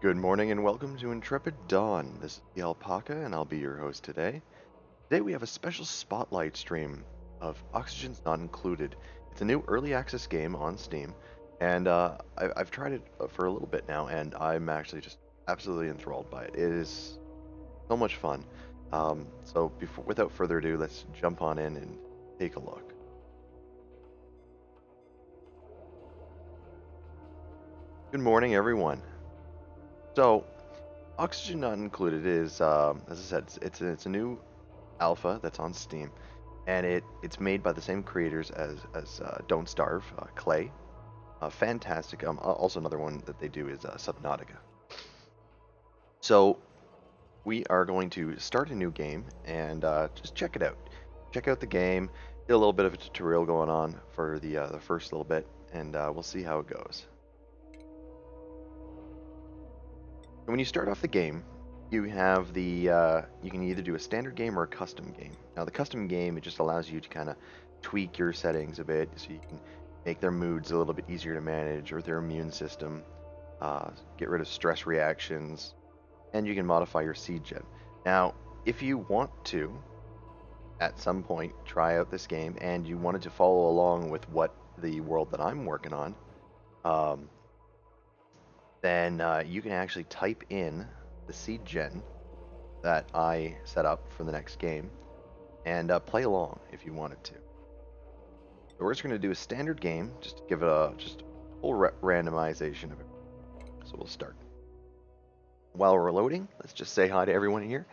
Good morning and welcome to Intrepid Dawn. This is the Alpaca and I'll be your host today. Today we have a special spotlight stream of Oxygen's Not Included. It's a new early access game on Steam and I've tried it for a little bit now and I'm actually just absolutely enthralled by it. It is so much fun. Without further ado, let's jump on in and take a look. Good morning everyone. So, Oxygen Not Included is, as I said, it's a new alpha that's on Steam, and it's made by the same creators as Don't Starve, Clay. Fantastic. Also another one that they do is Subnautica. So we are going to start a new game and just check it out. Check out the game. Get a little bit of a tutorial going on for the first little bit, and we'll see how it goes. And when you start off the game, you have you can either do a standard game or a custom game. Now the custom game, it just allows you to kind of tweak your settings a bit so you can make their moods a little bit easier to manage or their immune system, get rid of stress reactions, and you can modify your seed gen. Now, if you want to, at some point, try out this game and you wanted to follow along with what the world that I'm working on, um, then you can actually type in the seed gen that I set up for the next game and play along if you wanted to. So we're just going to do a standard game just to give it a full randomization of it. So we'll start. While we're loading, let's just say hi to everyone here.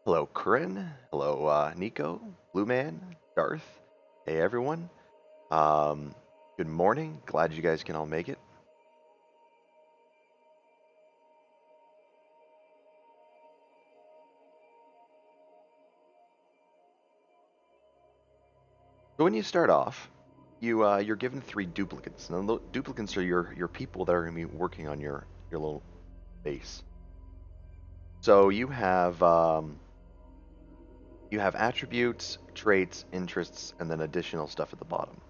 Hello, Corinne. Hello, Nico, Blue Man, Darth. Hey, everyone. Good morning. Glad you guys can all make it. So when you start off, you're given 3 duplicates. Now, the duplicates are your people that are going to be working on your little base. So you have attributes, traits, interests, and then additional stuff at the bottom.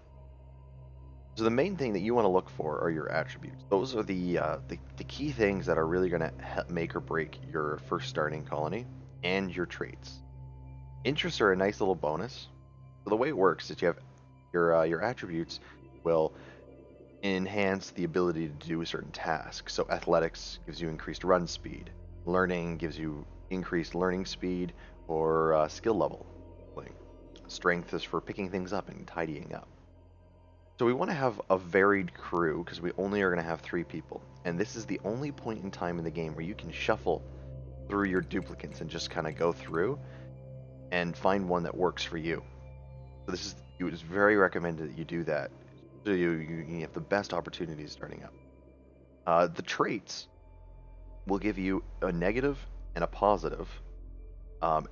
So the main thing that you want to look for are your attributes. Those are the key things that are really going to make or break your first starting colony, and your traits. Interests are a nice little bonus. So the way it works is you have your attributes will enhance the ability to do a certain task. So athletics gives you increased run speed. Learning gives you increased learning speed or skill level. Strength is for picking things up and tidying up. So we want to have a varied crew because we only are going to have 3 people. And this is the only point in time in the game where you can shuffle through your duplicates and just kind of go through and find one that works for you. So it was very recommended that you do that, so you have the best opportunities starting up. The traits will give you a negative and a positive, at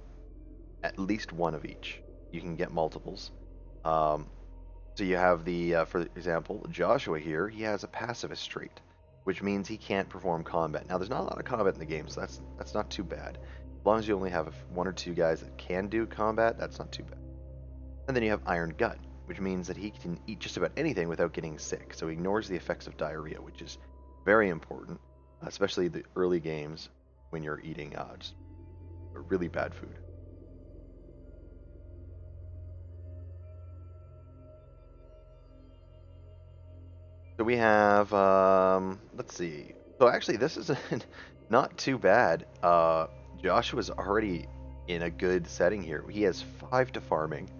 least one of each. You can get multiples. So you have for example, Joshua here. He has a pacifist trait, which means he can't perform combat. Now there's not a lot of combat in the game, so that's not too bad. As long as you only have 1 or 2 guys that can do combat, that's not too bad. And then you have Iron Gut, which means that he can eat just about anything without getting sick. So he ignores the effects of diarrhea, which is very important, especially the early games when you're eating just really bad food. So we have, let's see. So actually, this is not too bad. Joshua's already in a good setting here. He has 5 to farming,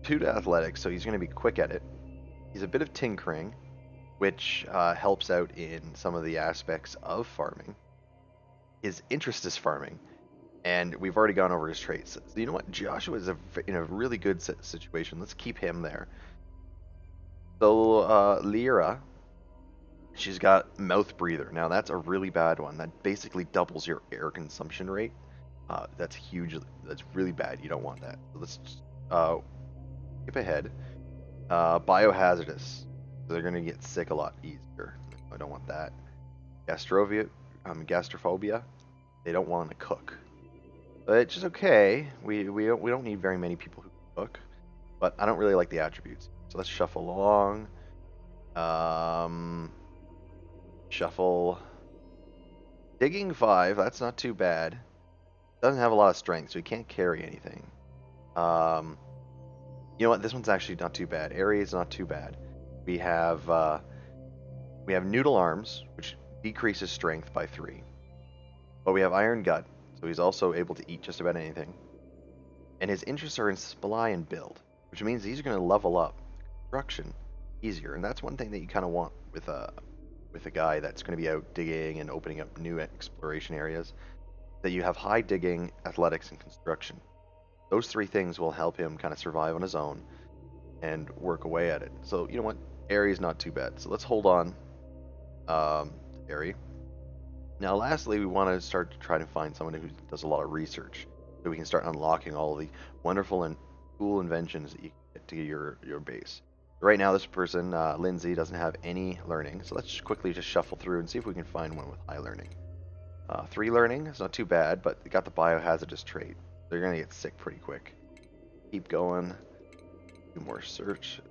2 to athletics, so he's going to be quick at it. He's a bit of tinkering, which helps out in some of the aspects of farming. His interest is farming, and we've already gone over his traits. So you know what? Joshua is in a really good situation. Let's keep him there. So Lyra, she's got mouth breather. Now that's a really bad one. That basically doubles your air consumption rate. That's huge. That's really bad. You don't want that. So let's skip ahead. Biohazardous. So they're gonna get sick a lot easier. I don't want that. Gastrophobia. They don't want to cook. But it's just okay. We don't need very many people who cook. But I don't really like the attributes. So let's shuffle along. Shuffle. Digging 5, that's not too bad. Doesn't have a lot of strength, so he can't carry anything. Um, you know what? This one's actually not too bad. Area is not too bad. We have noodle arms, which decreases strength by 3. But we have iron gut, so he's also able to eat just about anything. And his interests are in supply and build, which means he's going to level up construction easier. And that's one thing that you kind of want with a guy that's going to be out digging and opening up new exploration areas. That you have high digging, athletics, and construction. Those 3 things will help him kind of survive on his own and work away at it. So you know what? Area's not too bad. So let's hold on Area. Now lastly, we want to start to try to find someone who does a lot of research so we can start unlocking all of the wonderful and cool inventions that you get to your base. Right now this person, Lindsay, doesn't have any learning, so let's quickly just shuffle through and see if we can find one with high learning. 3 learning, it's not too bad, but they got the biohazardous trait. They're going to get sick pretty quick. Keep going. Do more search.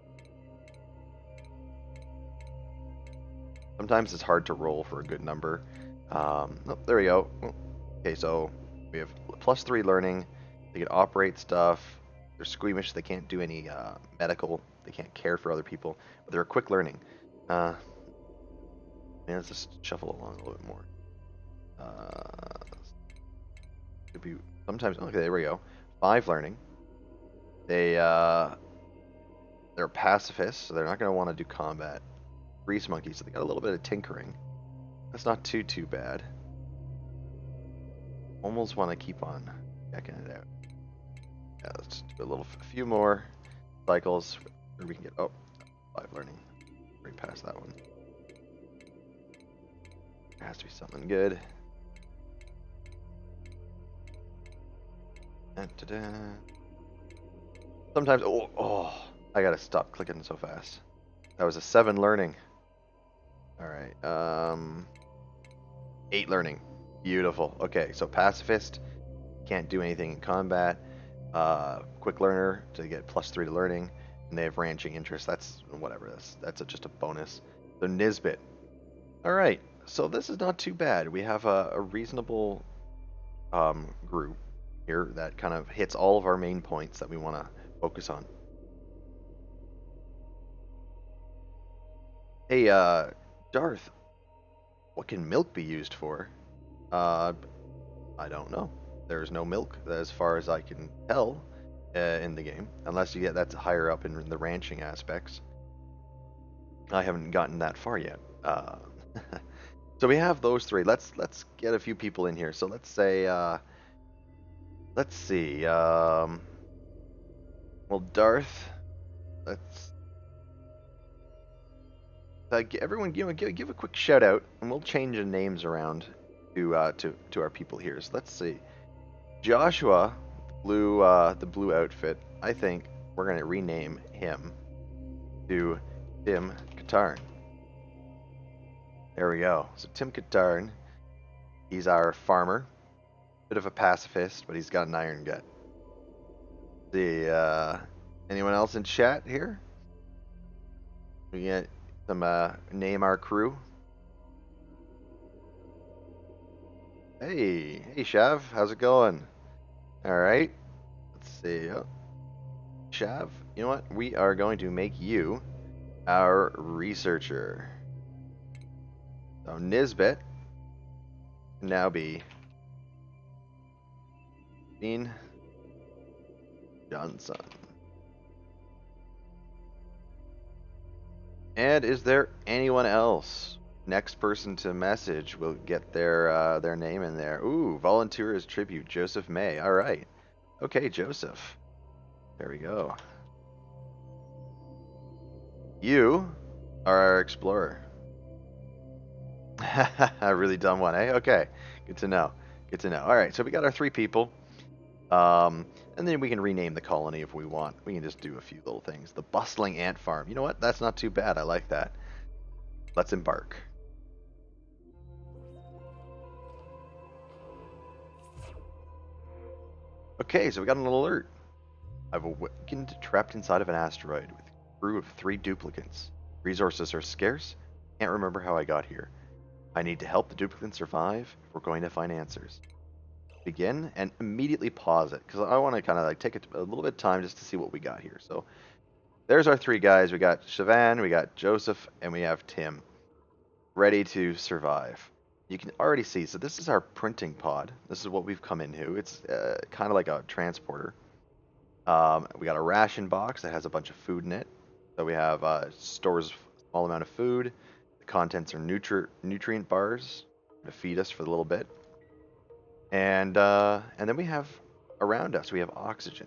Sometimes it's hard to roll for a good number. Oh, there we go. Okay, so we have +3 learning. They can operate stuff. They're squeamish. They can't do any medical. They can't care for other people. But they're a quick learning. Man, let's just shuffle along a little bit more. Could be sometimes. Okay, there we go. 5 learning. They're pacifists, so they're not going to want to do combat. Grease monkeys, so they got a little bit of tinkering. That's not too bad. Almost want to keep on checking it out. Yeah, let's do a few more cycles where we can get 5 learning. Right past that one. There has to be something good. Sometimes, I gotta stop clicking so fast. That was a 7 learning. All right, 8 learning. Beautiful. Okay, so pacifist, can't do anything in combat. Quick learner to get +3 to learning, and they have ranching interest. That's whatever. That's just a bonus. So Nisbet. All right, so this is not too bad. We have a reasonable group here that kind of hits all of our main points that we want to focus on. Hey, Darth, what can milk be used for? I don't know. There's no milk as far as I can tell in the game, unless you get that's higher up in the ranching aspects. I haven't gotten that far yet. So we have those 3. Let's get a few people in here. So let's say, let's see. Well, Darth, let's everyone give a quick shout out, and we'll change the names around to our people here. So let's see. Joshua, the blue outfit. I think we're gonna rename him to Tim Katarn. There we go. So Tim Katarn, he's our farmer. Bit of a pacifist, but he's got an iron gut. Anyone else in chat here? We get some name our crew. Hey Shav, how's it going? All right, let's see. Oh, Shav, you know what? We are going to make you our researcher. So Nisbet can now be Dean Johnson. And is there anyone else? Next person to message will get their name in there. Ooh, volunteer as tribute, Joseph May. All right. Okay, Joseph. There we go. You are our explorer. A really dumb one, eh? Okay, good to know. Good to know. All right, so we got our 3 people. And then we can rename the colony if we want. We can just do a few little things. The bustling ant farm. You know what? That's not too bad. I like that. Let's embark. Okay, so we got an alert. I've awakened trapped inside of an asteroid with a crew of 3 duplicates. Resources are scarce. Can't remember how I got here. I need to help the duplicant survive. We're going to find answers. Begin and immediately pause it because I want to kind of like take a little bit of time just to see what we got here. So there's our three guys. We got Siobhan, we got Joseph, and we have Tim ready to survive. You can already see, so this is our printing pod. This is what we've come into. It's kind of like a transporter. We got a ration box that has a bunch of food in it. So we have stores a small amount of food. The contents are nutrient bars to feed us for a little bit. And then we have around us, we have oxygen.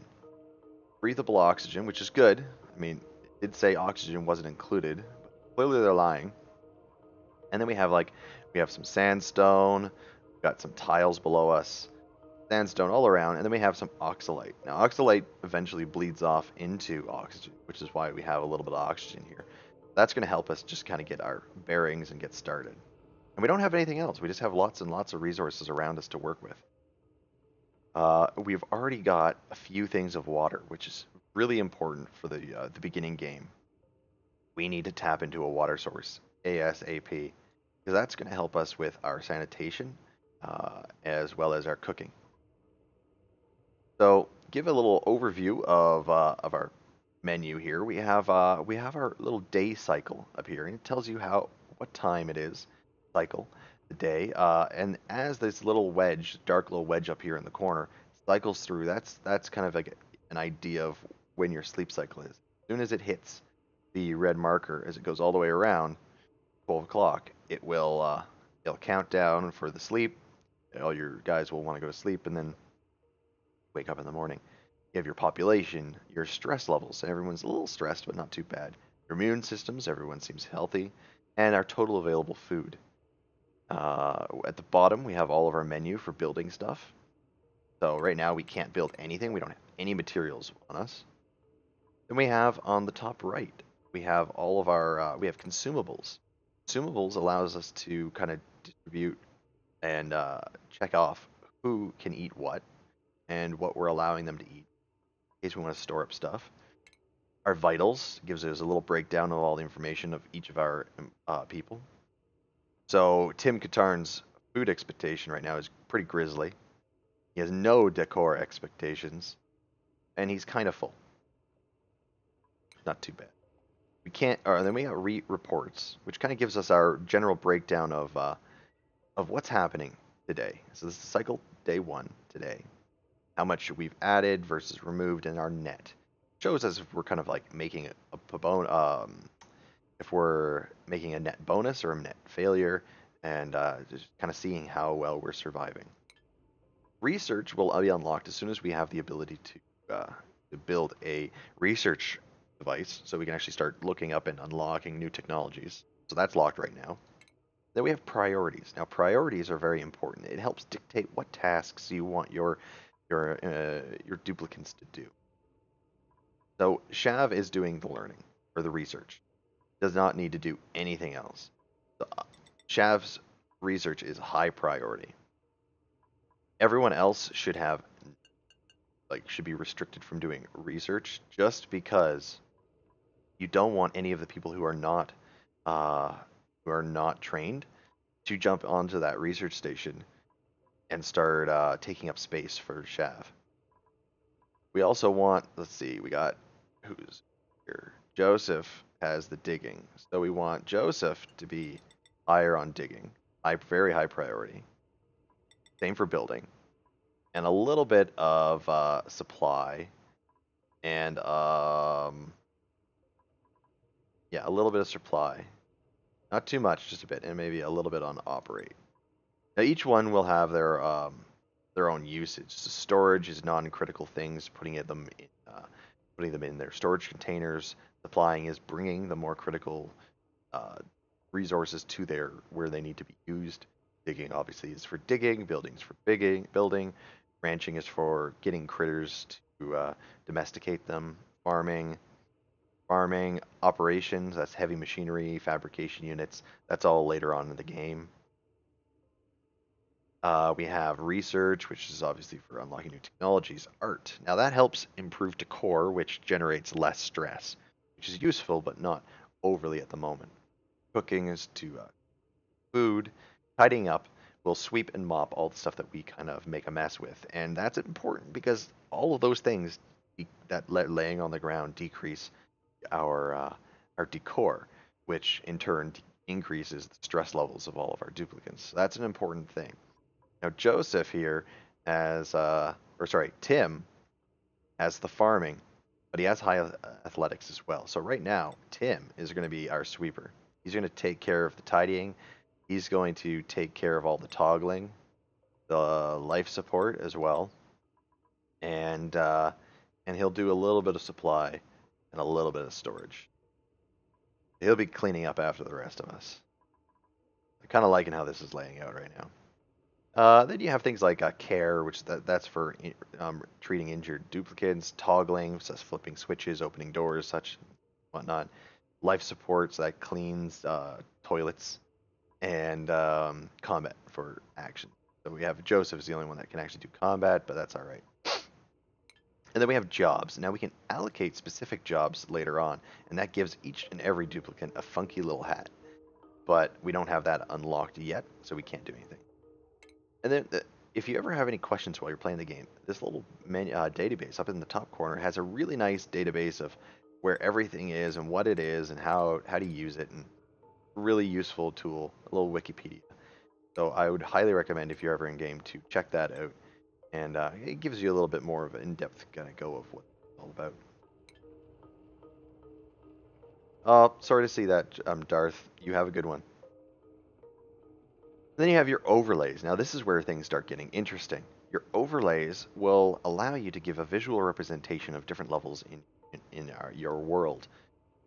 Breathable oxygen, which is good. I mean, it did say oxygen wasn't included, but clearly they're lying. And then we have some sandstone, we've got some tiles below us, sandstone all around, and then we have some oxalate. Now, oxalate eventually bleeds off into oxygen, which is why we have a little bit of oxygen here. That's going to help us just kind of get our bearings and get started. And we don't have anything else. We just have lots and lots of resources around us to work with. We've already got a few things of water, which is really important for the beginning game. We need to tap into a water source ASAP because that's going to help us with our sanitation as well as our cooking. So, give a little overview of our menu here. We have our little day cycle up here, and it tells you what time it is, cycle the day. And as this little wedge, dark little wedge up here in the corner, cycles through, that's kind of like an idea of when your sleep cycle is. As soon as it hits the red marker, as it goes all the way around 12 o'clock, it'll count down for the sleep. All your guys will want to go to sleep, and then wake up in the morning. You have your population, your stress levels. Everyone's a little stressed, but not too bad. Your immune systems, everyone seems healthy, and our total available food. At the bottom, we have all of our menu for building stuff. So right now, we can't build anything. We don't have any materials on us. Then we have on the top right, we have all of our we have consumables. Consumables allows us to kind of distribute and check off who can eat what and what we're allowing them to eat in case we want to store up stuff. Our vitals gives us a little breakdown of all the information of each of our people. So Tim Katarn's food expectation right now is pretty grisly. He has no decor expectations, and he's kind of full. Not too bad. We can't. Or then we got reports, which kind of gives us our general breakdown of what's happening today. So this is cycle day 1 today. How much we've added versus removed in our net. Shows us if we're kind of like making if we're making a net bonus or a net failure, and just kind of seeing how well we're surviving. Research will be unlocked as soon as we have the ability to build a research device, so we can actually start looking up and unlocking new technologies. So that's locked right now. Then we have priorities. Now priorities are very important. It helps dictate what tasks you want your duplicants to do. So Shav is doing the learning or the research. Does not need to do anything else. So, Shav's research is high priority. Everyone else should be restricted from doing research just because you don't want any of the people who are not trained to jump onto that research station and start taking up space for Shav. We also want, let's see, we got who's here? Joseph has the digging. So we want Joseph to be higher on digging. Very high priority. Same for building. And a little bit of supply. And yeah, a little bit of supply. Not too much, just a bit. And maybe a little bit on operate. Now each one will have their own usage. So storage is non-critical things, putting them in their storage containers. Supplying is bringing the more critical uh, resources to where they need to be used. Digging obviously is for digging, buildings for building, ranching is for getting critters to domesticate them, farming operations, that's heavy machinery, fabrication units, that's all later on in the game. We have research, which is obviously for unlocking new technologies. Art. Now that helps improve decor, which generates less stress, which is useful but not overly at the moment. Cooking is to food, Tidying up will sweep and mop all the stuff that we kind of make a mess with, and that's important because all of those things laying on the ground decrease our decor, which in turn increases the stress levels of all of our duplicants. So that's an important thing. Now Joseph here has, or sorry, Tim has the farming, but he has high athletics as well. So right now, Tim is going to be our sweeper. He's going to take care of the tidying. He's going to take care of all the toggling, the life support as well, and he'll do a little bit of supply and a little bit of storage. He'll be cleaning up after the rest of us. I'm kind of liking how this is laying out right now. Then you have things like care, which that's for treating injured duplicates, toggling, such as flipping switches, opening doors, such whatnot. Life supports that cleans toilets, and combat for action. So we have Joseph is the only one that can actually do combat, but that's all right. And then we have jobs. Now we can allocate specific jobs later on, and that gives each and every duplicant a funky little hat. But we don't have that unlocked yet, so we can't do anything. And then, if you ever have any questions while you're playing the game, this little database up in the top corner has a really nice database of where everything is and what it is and how to use it, and really useful tool, a little Wikipedia. So I would highly recommend if you're ever in game to check that out, and it gives you a little bit more of an in-depth kind of go of what it's all about. Oh, sorry to see that, Darth. You have a good one. Then you have your overlays. Now this is where things start getting interesting. Your overlays will allow you to give a visual representation of different levels in your world.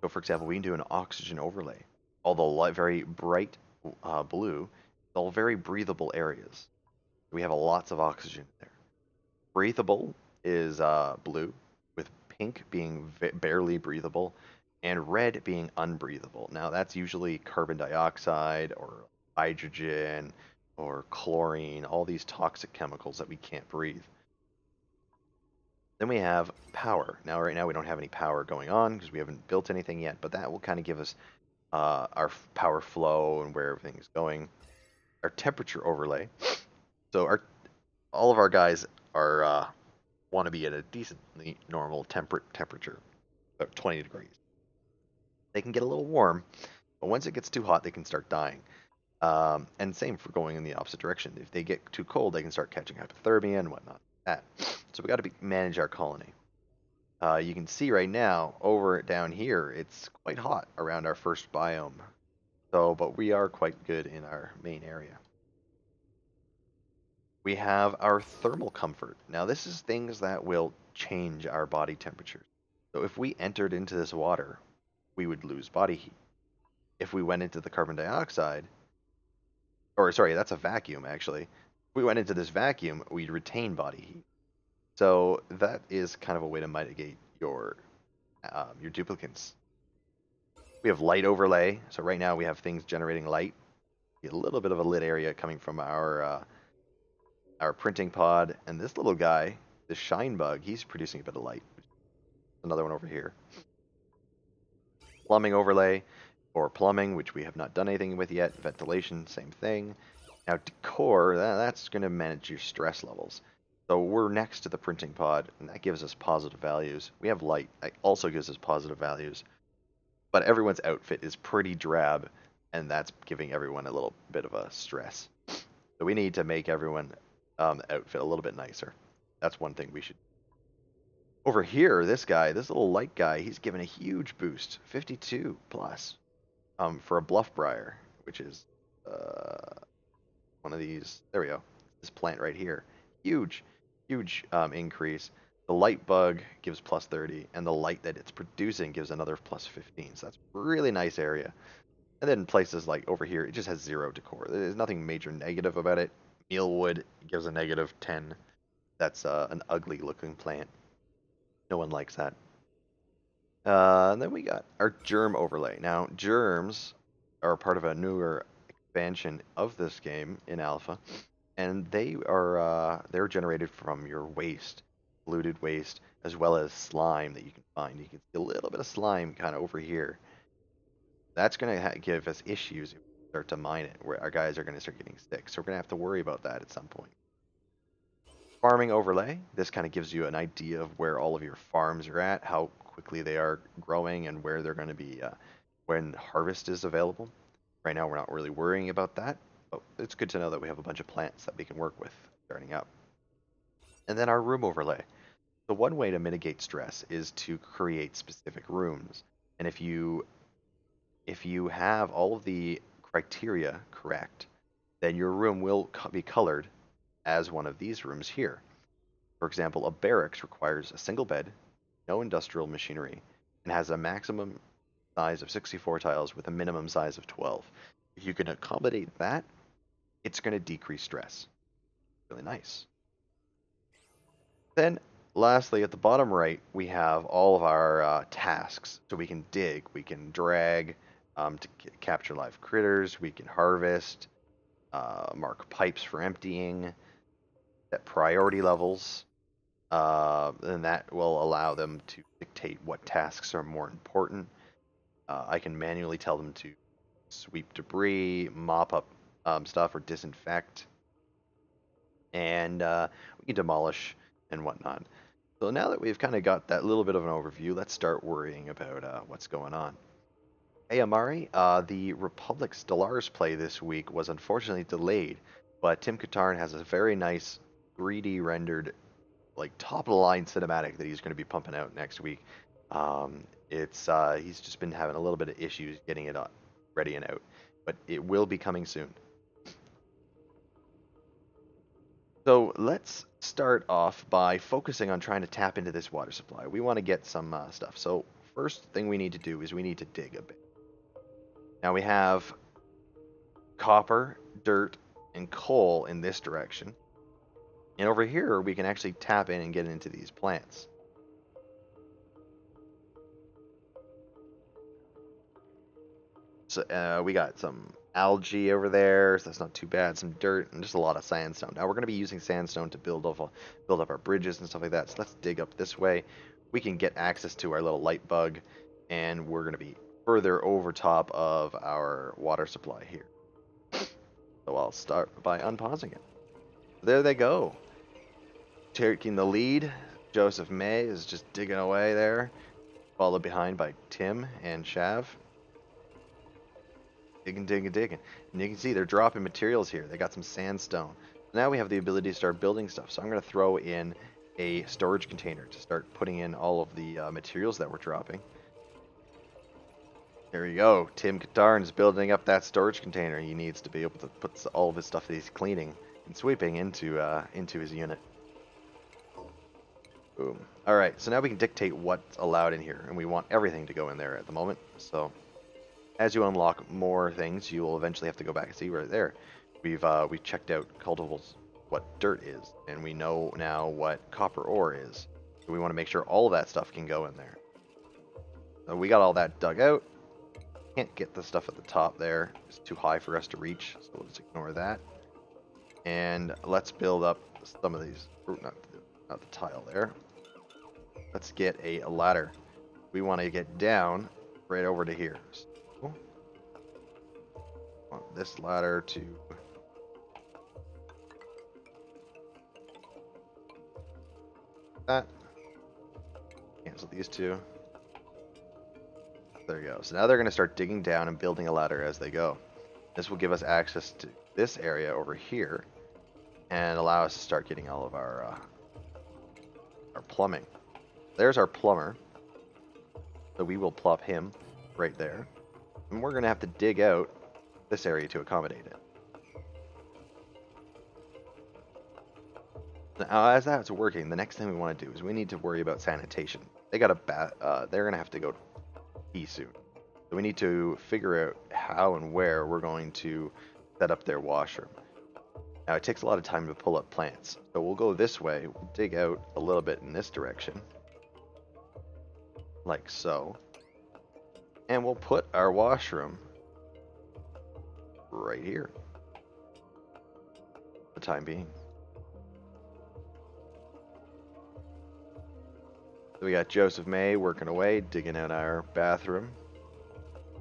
So for example, we can do an oxygen overlay. Although very bright blue, all very breathable areas. We have lots of oxygen there. Breathable is blue, with pink being barely breathable, and red being unbreathable. Now, that's usually carbon dioxide or hydrogen or chlorine, all these toxic chemicals that we can't breathe. Then we have power. Now, right now, we don't have any power going on because we haven't built anything yet, but that will kind of give us our power flow and where everything's going. Our temperature overlay. So all of our guys are want to be at a decently normal temperature, about 20 degrees. They can get a little warm, but once it gets too hot, they can start dying. And same for going in the opposite direction. If they get too cold, they can start catching hypothermia and whatnot. So we got to manage our colony. You can see right now, over down here, it's quite hot around our first biome. So, but we are quite good in our main area. We have our thermal comfort. Now, this is things that will change our body temperatures. So if we entered into this water, we would lose body heat. If we went into the carbon dioxide, or sorry, that's a vacuum actually. If we went into this vacuum, we'd retain body heat. So that is kind of a way to mitigate your duplicates. We have light overlay. So right now we have things generating light. A little bit of a lit area coming from our printing pod, and this little guy, the shine bug, he's producing a bit of light. Another one over here. Plumbing overlay, or plumbing, which we have not done anything with yet. Ventilation, same thing. Now decor, that's going to manage your stress levels. So we're next to the printing pod, and that gives us positive values. We have light, that also gives us positive values. But everyone's outfit is pretty drab, and that's giving everyone a little bit of a stress. So we need to make everyone outfit a little bit nicer. That's one thing we should. Over here, this guy, this little light guy, he's given a huge boost, 52 plus, for a bluff briar, which is one of these. There we go. This plant right here, huge, huge increase. The light bug gives plus 30, and the light that it's producing gives another plus 15. So that's a really nice area. And then places like over here, it just has zero decor. There's nothing major negative about it. Mealwood gives a negative 10. That's an ugly looking plant. No one likes that. And then we got our germ overlay. Now, germs are part of a newer expansion of this game in alpha, and they're generated from your waste, polluted waste, as well as slime that you can find. You can see a little bit of slime kind of over here. That's going to give us issues if we start to mine it, where our guys are going to start getting sick. So we're going to have to worry about that at some point. Farming overlay. This kind of gives you an idea of where all of your farms are at, how quickly they are growing, and where they're going to be when harvest is available. Right now, we're not really worrying about that, but it's good to know that we have a bunch of plants that we can work with starting up. And then our room overlay. The one way to mitigate stress is to create specific rooms. And if you have all of the criteria correct, then your room will be colored as one of these rooms here. For example, a barracks requires a single bed, no industrial machinery, and has a maximum size of 64 tiles with a minimum size of 12. If you can accommodate that, it's going to decrease stress. Really nice. Then, lastly, at the bottom right, we have all of our tasks. So we can dig, we can drag to capture live critters, we can harvest, mark pipes for emptying, set priority levels, and that will allow them to dictate what tasks are more important. I can manually tell them to sweep debris, mop up stuff, or disinfect, and we can demolish and whatnot. So now that we've kind of got that little bit of an overview, let's start worrying about what's going on. Hey Amari, the Republic Stellaris play this week was unfortunately delayed, but Tim Katarn has a very nice 3D rendered, like top of the line cinematic that he's going to be pumping out next week. He's just been having a little bit of issues getting it ready and out, but it will be coming soon. So let's start off by focusing on trying to tap into this water supply. We want to get some stuff. So first thing we need to do is we need to dig a bit. Now we have copper, dirt, and coal in this direction. And over here, we can actually tap in and get into these plants. So we got some algae over there, so that's not too bad. Some dirt and just a lot of sandstone. Now we're going to be using sandstone to build up our bridges and stuff like that. So let's dig up this way. We can get access to our little light bug, and we're going to be further over top of our water supply here. So I'll start by unpausing it. There they go. Taking the lead, Joseph May is just digging away there, followed behind by Tim and Shav. Digging. And you can see they're dropping materials here. They got some sandstone. Now we have the ability to start building stuff. So I'm going to throw in a storage container to start putting in all of the materials that we're dropping. There you go. Tim Katarn is building up that storage container. He needs to be able to put all of his stuff that he's cleaning and sweeping into his unit. Boom. All right, so now we can dictate what's allowed in here, and we want everything to go in there at the moment. So as you unlock more things, you will eventually have to go back and see right there. We've checked out cultivables, what dirt is, and we know now what copper ore is. So we want to make sure all of that stuff can go in there. So we got all that dug out. Can't get the stuff at the top there. It's too high for us to reach, so we'll just ignore that. And let's build up some of these. Not the tile there. Let's get a ladder. We want to get down right over to here. So, want this ladder to that. Cancel these two. There you go. So now they're going to start digging down and building a ladder as they go. This will give us access to this area over here and allow us to start getting all of our plumbing. There's our plumber. So we will plop him right there. And we're going to have to dig out this area to accommodate it. Now, as that's working, the next thing we want to do is we need to worry about sanitation. They got a bath. They're going to have to go pee soon. So we need to figure out how and where we're going to set up their washroom. Now, it takes a lot of time to pull up plants. So we'll go this way. We'll dig out a little bit in this direction. Like so. And we'll put our washroom right here. For the time being. So we got Joseph May working away, digging out our bathroom.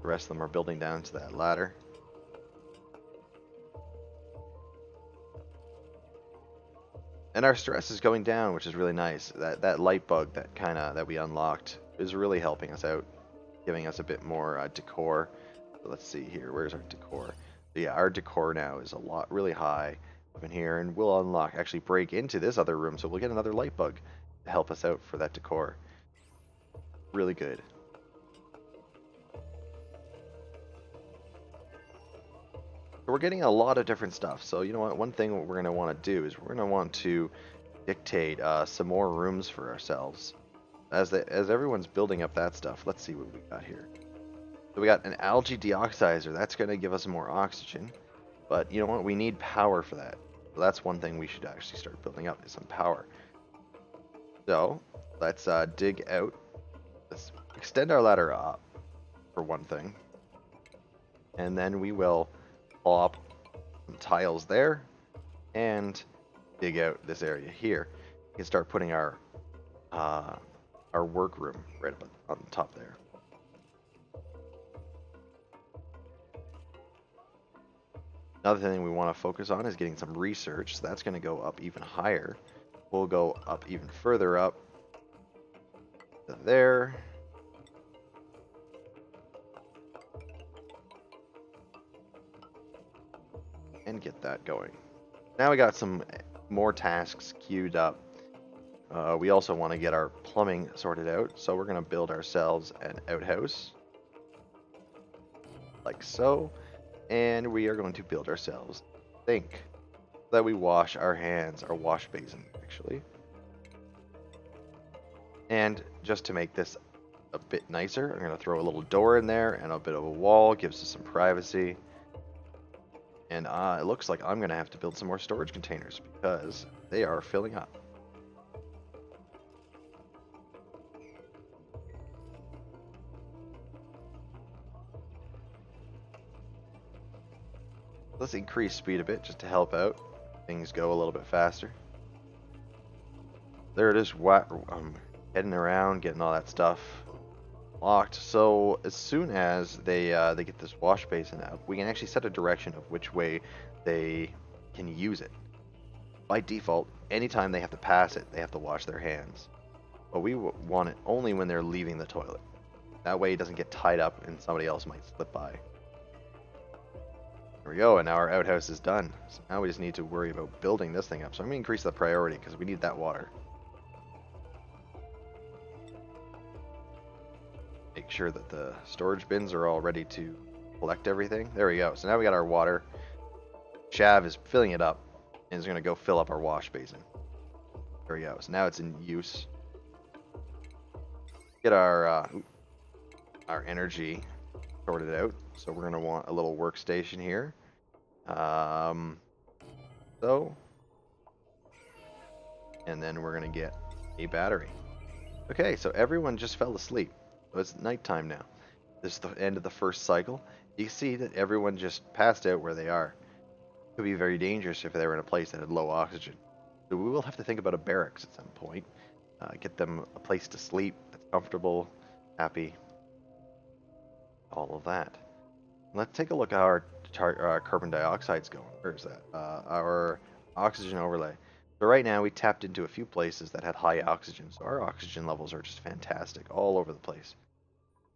The rest of them are building down to that ladder. And our stress is going down, which is really nice. That light bug that we unlocked is really helping us out, giving us a bit more decor. So let's see here. Where's our decor? So yeah, our decor now is really high up in here, and we'll actually break into this other room, so we'll get another light bug to help us out for that decor. Really good. So we're getting a lot of different stuff. So you know what? One thing we're going to want to do is we're going to want to dictate some more rooms for ourselves. As everyone's building up that stuff, let's see what we got here. So we got an algae deoxidizer. That's going to give us more oxygen. But you know what? We need power for that. So that's one thing we should actually start building up, is some power. So let's dig out. Let's extend our ladder up, for one thing. And then we will plop some tiles there and dig out this area here. We can start putting our workroom right up on the top there. Another thing we want to focus on is getting some research. So that's going to go up even higher. We'll go up even further up to there. And get that going. Now we got some more tasks queued up. We also want to get our plumbing sorted out, so we're going to build ourselves an outhouse, like so, and we are going to build ourselves a sink that we wash our hands, our wash basin actually. And just to make this a bit nicer, I'm going to throw a little door in there and a bit of a wall, gives us some privacy. And it looks like I'm going to have to build some more storage containers because they are filling up. Let's increase speed a bit just to help out. Things go a little bit faster. There it is. I'm heading around, getting all that stuff locked. So as soon as they get this wash basin up, we can actually set a direction of which way they can use it. By default, anytime they have to pass it, they have to wash their hands. But we want it only when they're leaving the toilet. That way it doesn't get tied up and somebody else might slip by. There we go, and now our outhouse is done. So now we just need to worry about building this thing up. So I'm going to increase the priority because we need that water. Make sure that the storage bins are all ready to collect everything. There we go. So now we got our water. Shav is filling it up and is going to go fill up our wash basin. There we go. So now it's in use. Get our energy sorted out. So we're going to want a little workstation here. And then we're going to get a battery. Okay, so everyone just fell asleep. So it's nighttime now. This is the end of the first cycle. You see that everyone just passed out where they are. It could be very dangerous if they were in a place that had low oxygen. So we will have to think about a barracks at some point. Get them a place to sleep that's comfortable, happy, all of that. Let's take a look at how our carbon dioxide's going. Where is that? Our oxygen overlay. So right now we tapped into a few places that had high oxygen. So our oxygen levels are just fantastic all over the place.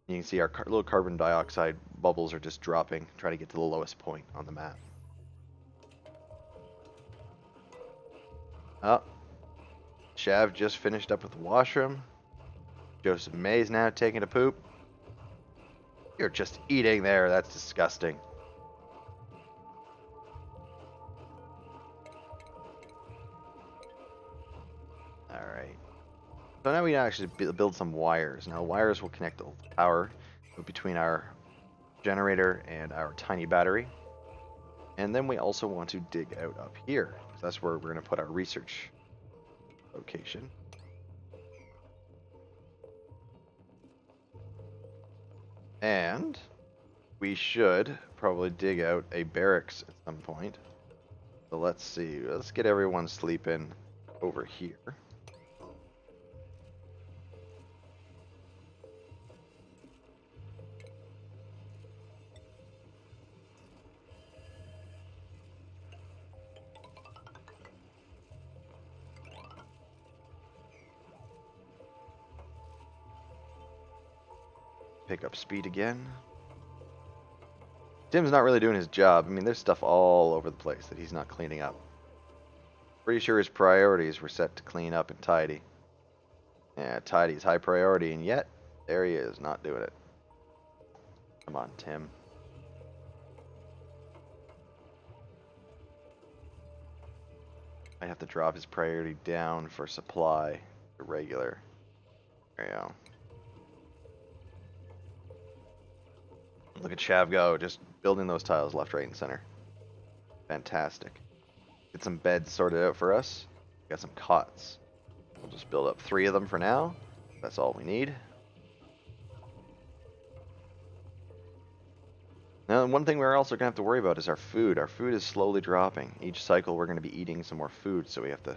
You can see our little carbon dioxide bubbles are just dropping, trying to get to the lowest point on the map. Oh, Shav just finished up with the washroom. Joseph May's now taking a poop. You're just eating there. That's disgusting. Alright. So now we actually build some wires. Now wires will connect the power between our generator and our tiny battery. And then we also want to dig out up here, because that's where we're going to put our research location. And we should probably dig out a barracks at some point. So let's see. Let's get everyone sleeping over here. pick up speed again. Tim's not really doing his job. I mean, there's stuff all over the place that he's not cleaning up. Pretty sure his priorities were set to clean up and tidy. Yeah, tidy is high priority, and yet, there he is, not doing it. Come on, Tim. I have to drop his priority down for supply to regular. There you go. Look at Chav go, just building those tiles left, right, and center. Fantastic. Get some beds sorted out for us. Got some cots. We'll just build up 3 of them for now. That's all we need. Now, one thing we're also going to have to worry about is our food. Our food is slowly dropping. Each cycle we're going to be eating some more food, so we have to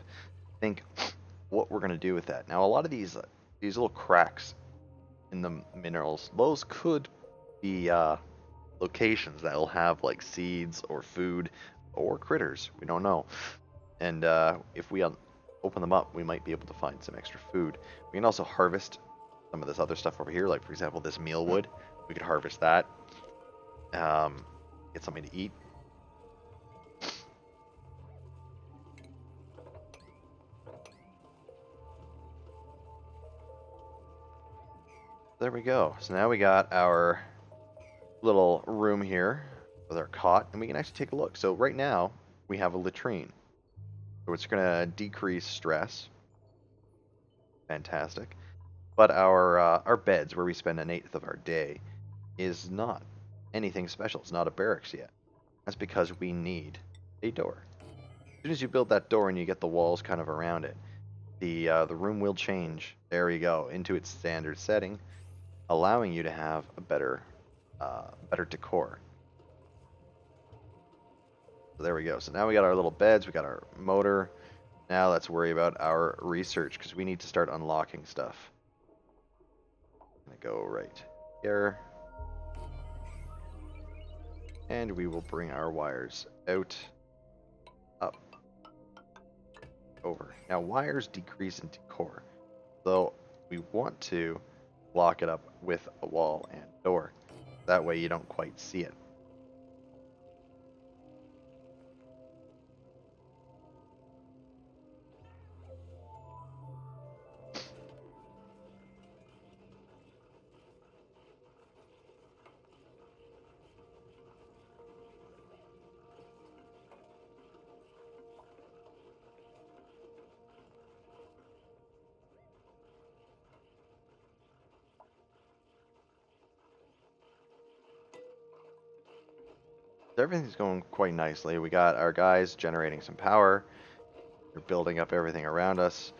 think what we're going to do with that. Now, a lot of these little cracks in the minerals, those could be locations that will have like seeds or food or critters. We don't know. And if we open them up, we might be able to find some extra food. We can also harvest some of this other stuff over here, like for example this mealwood. We could harvest that. Get something to eat. There we go. So now we got our little room here with our cot, and we can actually take a look. So right now we have a latrine, so it's going to decrease stress. Fantastic. But our beds, where we spend 1/8 of our day, is not anything special. It's not a barracks yet. That's because we need a door. As soon as you build that door and you get the walls kind of around it, the room will change. There we go, into its standard setting, allowing you to have a better decor. So there we go. So now we got our little beds, we got our motor. Now let's worry about our research, because we need to start unlocking stuff. I'm gonna go right here. And we will bring our wires out, up, over. Now wires decrease in decor, so we want to lock it up with a wall and door. That way you don't quite see it. Everything's going quite nicely. We got our guys generating some power. We're building up everything around us.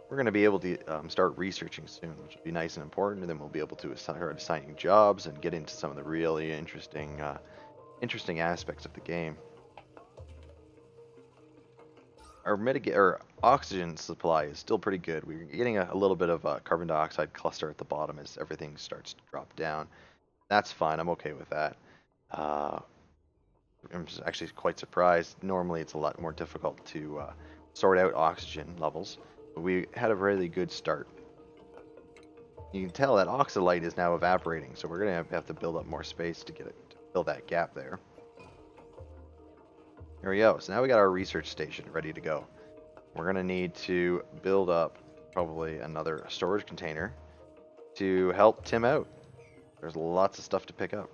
We're going to be able to start researching soon, which will be nice and important, and then we'll be able to start assigning jobs and get into some of the really interesting aspects of the game. Our oxygen supply is still pretty good. We're getting a little bit of a carbon dioxide cluster at the bottom as everything starts to drop down. That's fine. I'm okay with that. I'm actually quite surprised. Normally it's a lot more difficult to sort out oxygen levels, but we had a really good start. You can tell that oxalite is now evaporating, so we're going to have to build up more space to fill that gap there. Here we go. So now we got our research station ready to go. We're going to need to build up probably another storage container to help Tim out. There's lots of stuff to pick up.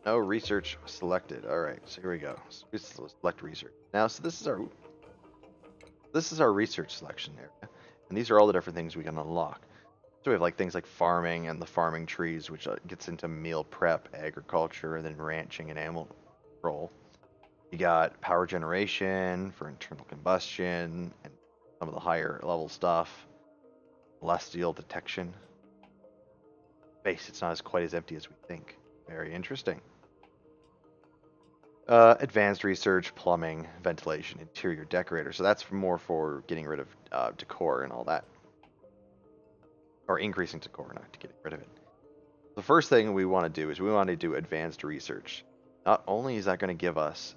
No research selected. All right, so here we go. So we select research. Now, so this is our research selection area, and these are all the different things we can unlock. So we have like things like farming and the farming trees, which gets into meal prep, agriculture, and then ranching and animal control. You got power generation for internal combustion and some of the higher level stuff. Celestial detection. Space, it's not quite as empty as we think. Very interesting. Advanced research, plumbing, ventilation, interior decorator. So that's more for getting rid of decor and all that, or increasing decor, not getting rid of it. The first thing we want to do is we want to do advanced research. Not only is that going to give us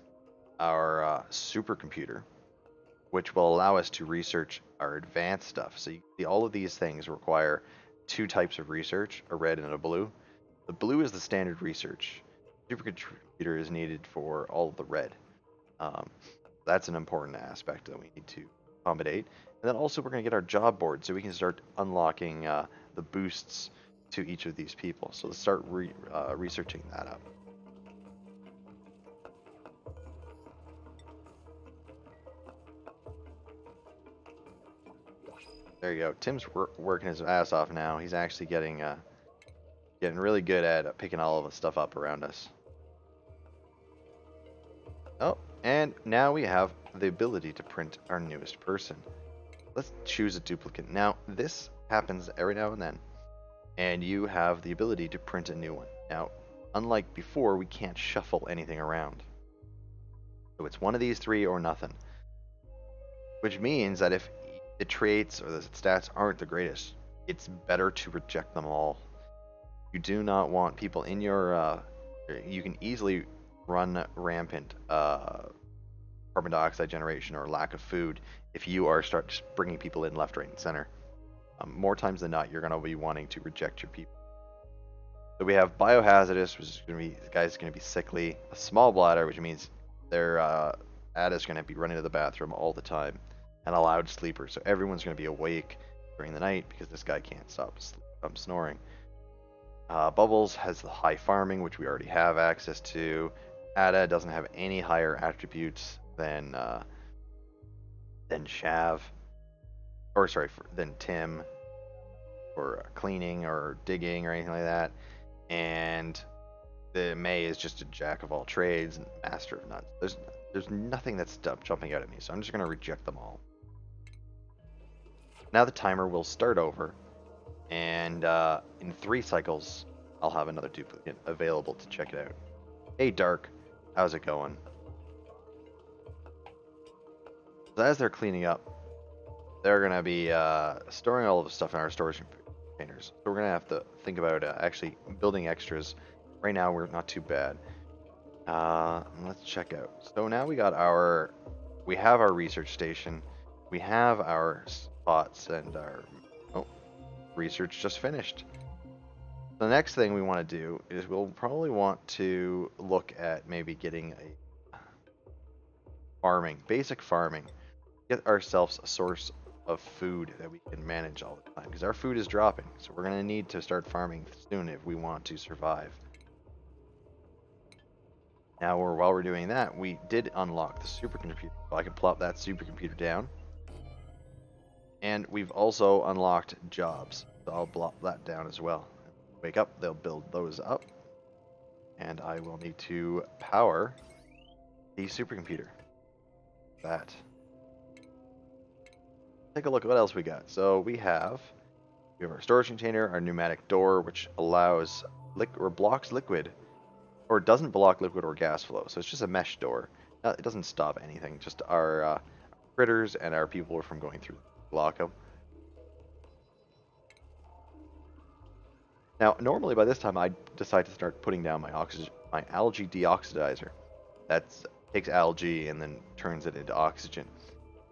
our supercomputer, which will allow us to research our advanced stuff. So you see, all of these things require two types of research, a red and a blue. The blue is the standard research. Supercomputer is needed for all of the red. Um, that's an important aspect that we need to accommodate. And then also we're going to get our job board so we can start unlocking the boosts to each of these people. So let's start researching that up. There you go. Tim's working his ass off now. He's actually getting really good at picking all of the stuff up around us. Oh, and now we have the ability to print our newest person. Let's choose a duplicate. Now, this happens every now and then, and you have the ability to print a new one. Now, unlike before, we can't shuffle anything around. So it's one of these three or nothing. Which means that if the traits or the stats aren't the greatest, it's better to reject them all. You do not want people in your... you can easily run rampant carbon dioxide generation or lack of food if you are just bringing people in left, right, and center. More times than not, you're going to be wanting to reject your people. So we have biohazardous, which is going to be, the guy's going to be sickly. A small bladder, which means their ad is going to be running to the bathroom all the time. And a loud sleeper, so everyone's going to be awake during the night because this guy can't stop from snoring. Bubbles has the high farming, which we already have access to. Ada doesn't have any higher attributes than Shav, or sorry, than Tim, for cleaning or digging or anything like that. And the May is just a jack of all trades and master of none. There's nothing that's jumping out at me, so I'm just going to reject them all. Now the timer will start over, and in 3 cycles, I'll have another duplicate available to check it out. Hey Dark, how's it going? So as they're cleaning up, they're going to be storing all of the stuff in our storage containers. So we're going to have to think about actually building extras. Right now we're not too bad. Let's check out. So now we have our research station. We have our spots and our research just finished. The next thing we want to do is we'll probably want to look at maybe getting a basic farming, get ourselves a source of food that we can manage all the time, because our food is dropping. So we're going to need to start farming soon if we want to survive. Now, while we're doing that, we did unlock the supercomputer. So I can plop that supercomputer down. And we've also unlocked jobs. So I'll plop that down as well. Wake up, they'll build those up. And I will need to power the supercomputer. That. Take a look at what else we got. So we have our storage container, our pneumatic door, which allows or blocks liquid, or doesn't block liquid or gas flow. So it's just a mesh door. It doesn't stop anything. Just our critters and our people from going through. Block them. Now, normally by this time I decide to start putting down my algae deoxidizer. That takes algae and then turns it into oxygen.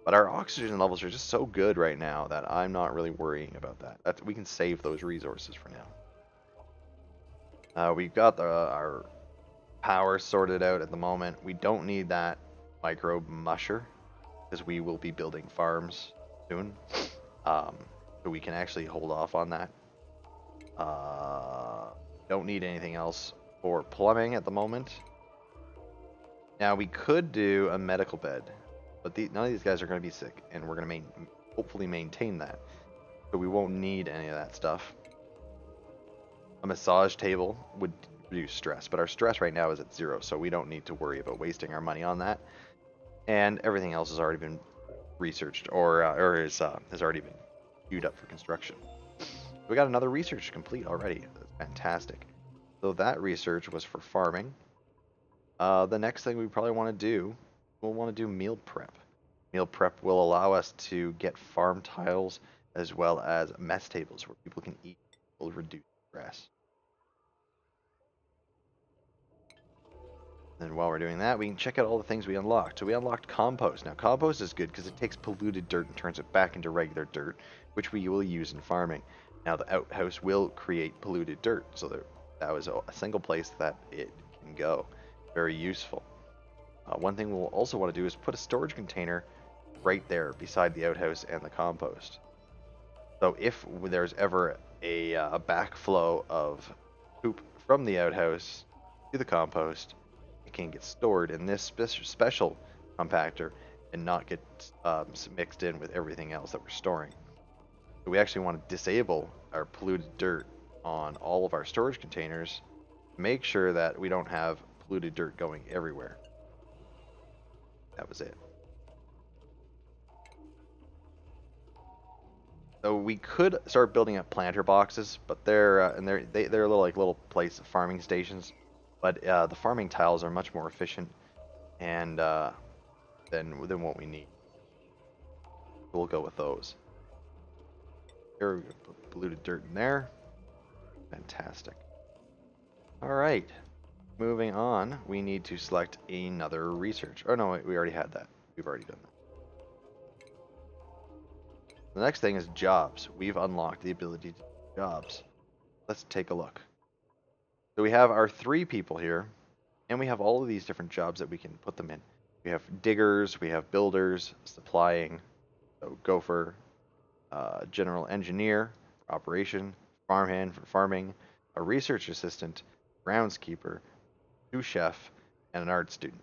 But our oxygen levels are just so good right now that I'm not really worrying about that. We can save those resources for now. We've got our power sorted out at the moment. We don't need that microbe musher because we will be building farms soon, so we can actually hold off on that. Don't need anything else for plumbing at the moment. Now we could do a medical bed, but none of these guys are going to be sick, and we're going to hopefully maintain that, so we won't need any of that stuff. A massage table would reduce stress, but our stress right now is at 0, so we don't need to worry about wasting our money on that. And everything else has already been researched or has already been queued up for construction. We got another research complete already. That's fantastic. So that research was for farming. The next thing we probably want to do, we'll want to do meal prep. Meal prep will allow us to get farm tiles as well as mess tables where people can eat. Will reduce stress. And while we're doing that, we can check out all the things we unlocked. So we unlocked compost. Now compost is good because it takes polluted dirt and turns it back into regular dirt, which we will use in farming. Now the outhouse will create polluted dirt, so that was a single place that it can go. Very useful. One thing we'll also want to do is put a storage container right there beside the outhouse and the compost. So if there's ever a backflow of poop from the outhouse to the compost, it can get stored in this special compactor and not get mixed in with everything else that we're storing. So we actually want to disable our polluted dirt on all of our storage containers, make sure that we don't have polluted dirt going everywhere. That was it. So we could start building up planter boxes, but they're little place farming stations. But the farming tiles are much more efficient and than what we need. We'll go with those. Here we put polluted dirt in there. Fantastic. All right. Moving on, we need to select another research. Oh no, we already had that. We've already done that. The next thing is jobs. We've unlocked the ability to do jobs. Let's take a look. So we have our 3 people here, and we have all of these different jobs that we can put them in. We have diggers, we have builders, supplying, so gopher, general engineer for operation, farmhand for farming, a research assistant, groundskeeper, sous chef, and an art student.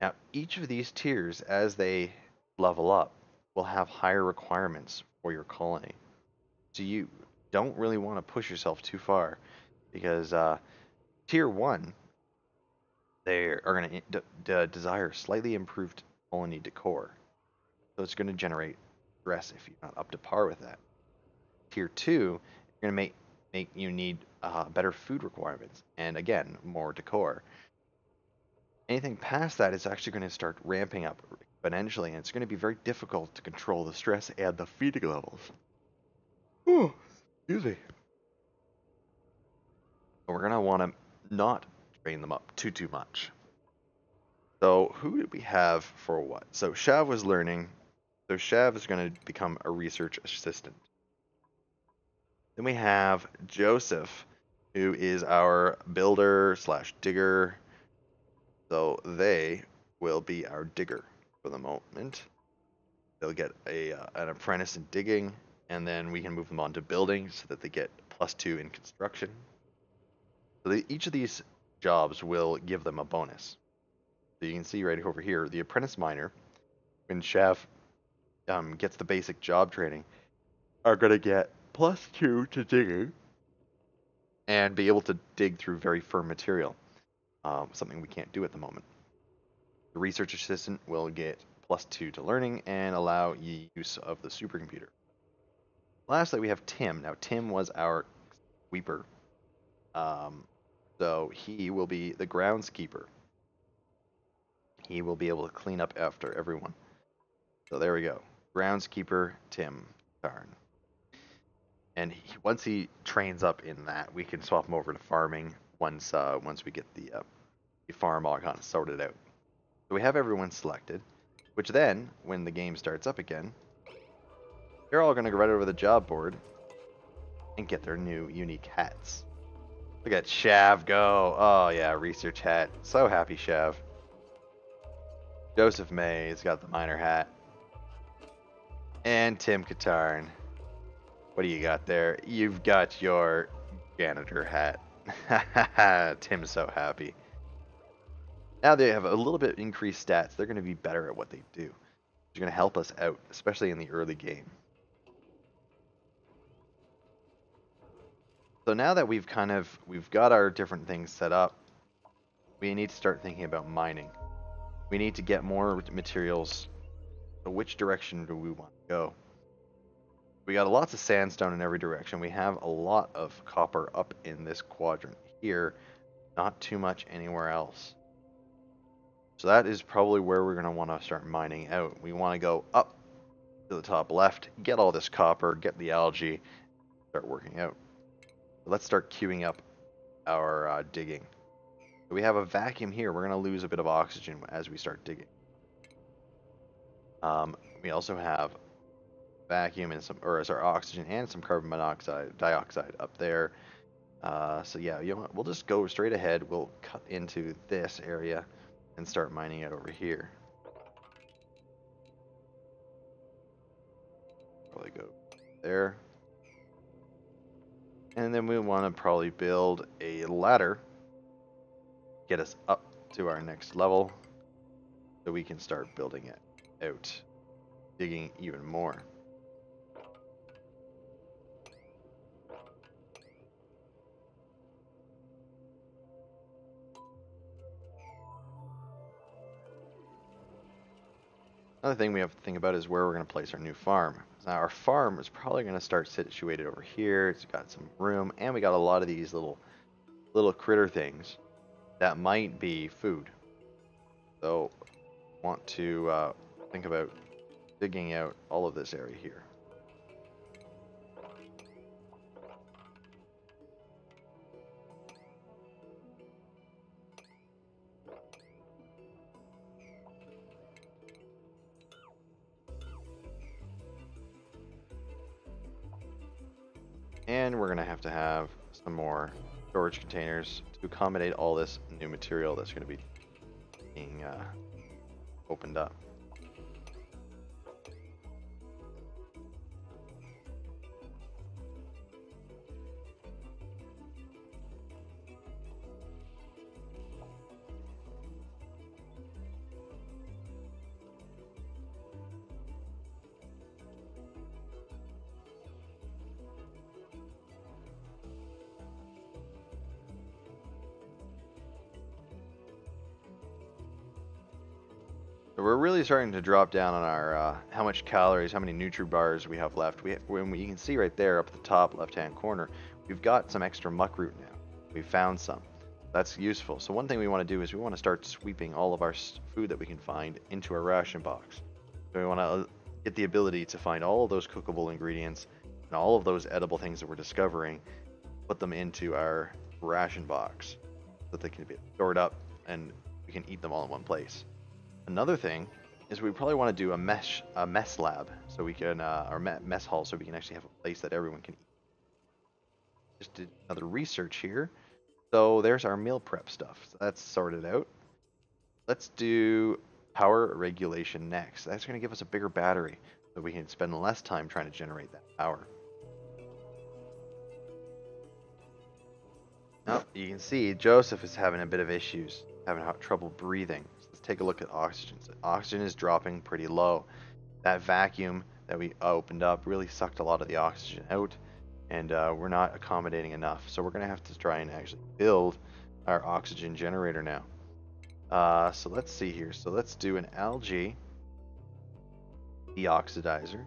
Now, each of these tiers, as they level up, will have higher requirements for your colony. So you don't really want to push yourself too far because tier 1, they are going to desire slightly improved colony decor. So it's going to generate stress if you're not up to par with that. Tier 2, you're going to make you need better food requirements and again, more decor. Anything past that is actually going to start ramping up exponentially, and it's going to be very difficult to control the stress and the feeding levels. Oh, excuse me. But we're going to want to not train them up too much. So who did we have for what? So Shav was learning. So Shav is going to become a research assistant. Then we have Joseph, who is our builder slash digger. So they will be our digger for the moment. They'll get an apprentice in digging, and then we can move them on to building so that they get +2 in construction. So each of these jobs will give them a bonus. So you can see right over here, the apprentice miner, when Shav gets the basic job training, are going to get +2 to digging and be able to dig through very firm material, something we can't do at the moment. The research assistant will get +2 to learning and allow use of the supercomputer. Lastly, we have Tim. Now, Tim was our sweeper. So he will be the groundskeeper. He will be able to clean up after everyone. So there we go. Groundskeeper Tim Katarn. And once he trains up in that, we can swap him over to farming once we get the farm all kind of sorted out. So we have everyone selected, which then, when the game starts up again, they're all going to go right over the job board and get their new unique hats. Look at Shav go. Oh yeah, research hat. So happy, Shav. Joseph May's got the miner hat. And Tim Katarn. What do you got there? You've got your janitor hat. Tim's so happy. Now they have a little bit increased stats. They're going to be better at what they do. They're going to help us out, especially in the early game. So now that we've got our different things set up, we need to start thinking about mining. We need to get more materials. So which direction do we want to go? We got lots of sandstone in every direction. We have a lot of copper up in this quadrant here, not too much anywhere else. So that is probably where we're going to want to start mining out. We want to go up to the top left, get all this copper, get the algae, start working out. Let's start queuing up our digging. So we have a vacuum here. We're going to lose a bit of oxygen as we start digging. We also have vacuum and some, or sorry, oxygen and some carbon dioxide up there. So yeah, you know what? We'll just go straight ahead. We'll cut into this area and start mining it over here. Probably go there. And then we want to probably build a ladder, get us up to our next level, so we can start building it out, digging even more. Another thing we have to think about is where we're going to place our new farm. Now our farm is probably going to start situated over here. It's got some room, and we got a lot of these little critter things that might be food. So want to think about digging out all of this area here. And we're going to have some more storage containers to accommodate all this new material that's going to be being opened up. So we're really starting to drop down on our how much calories, how many Nutri-Bars we have left. When you can see right there up at the top left-hand corner, we've got some extra muckroot now. We found some. That's useful. So one thing we want to do is we want to start sweeping all of our food that we can find into our ration box. So we want to get the ability to find all of those cookable ingredients and all of those edible things that we're discovering, put them into our ration box so that they can be stored up and we can eat them all in one place. Another thing is we probably want to do a mess lab, so we can or mess hall, so we can actually have a place that everyone can eat. Just did another research here. So there's our meal prep stuff. So that's sorted out. Let's do power regulation next. That's going to give us a bigger battery, so we can spend less time trying to generate that power. Now you can see Joseph is having a bit of issues, having trouble breathing. Let's take a look at oxygen. So oxygen is dropping pretty low. That vacuum that we opened up really sucked a lot of the oxygen out, and we're not accommodating enough. So we're going to have to try and actually build our oxygen generator now. So let's see here. So let's do an algae deoxidizer.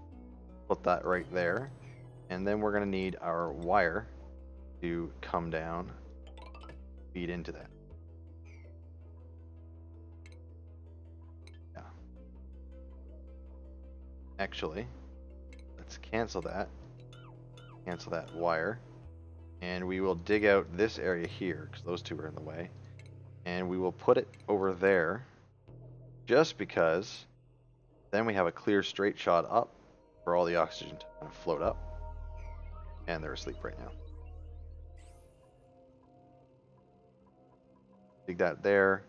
Put that right there. And then we're going to need our wire to come down, feed into that. Actually, let's cancel that wire, and we will dig out this area here because those two are in the way, and we will put it over there just because then we have a clear straight shot up for all the oxygen to kind of float up, and they're asleep right now. Dig that there.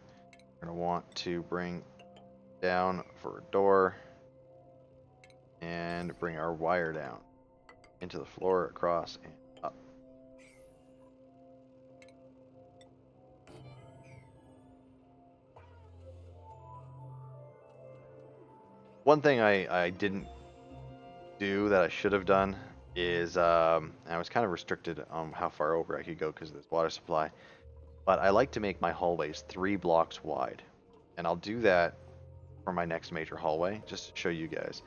We're going to want to bring down for a door and bring our wire down into the floor, across and up. One thing I didn't do that I should have done is I was kind of restricted on how far over I could go because of this water supply, but I like to make my hallways 3 blocks wide, and I'll do that for my next major hallway just to show you guys.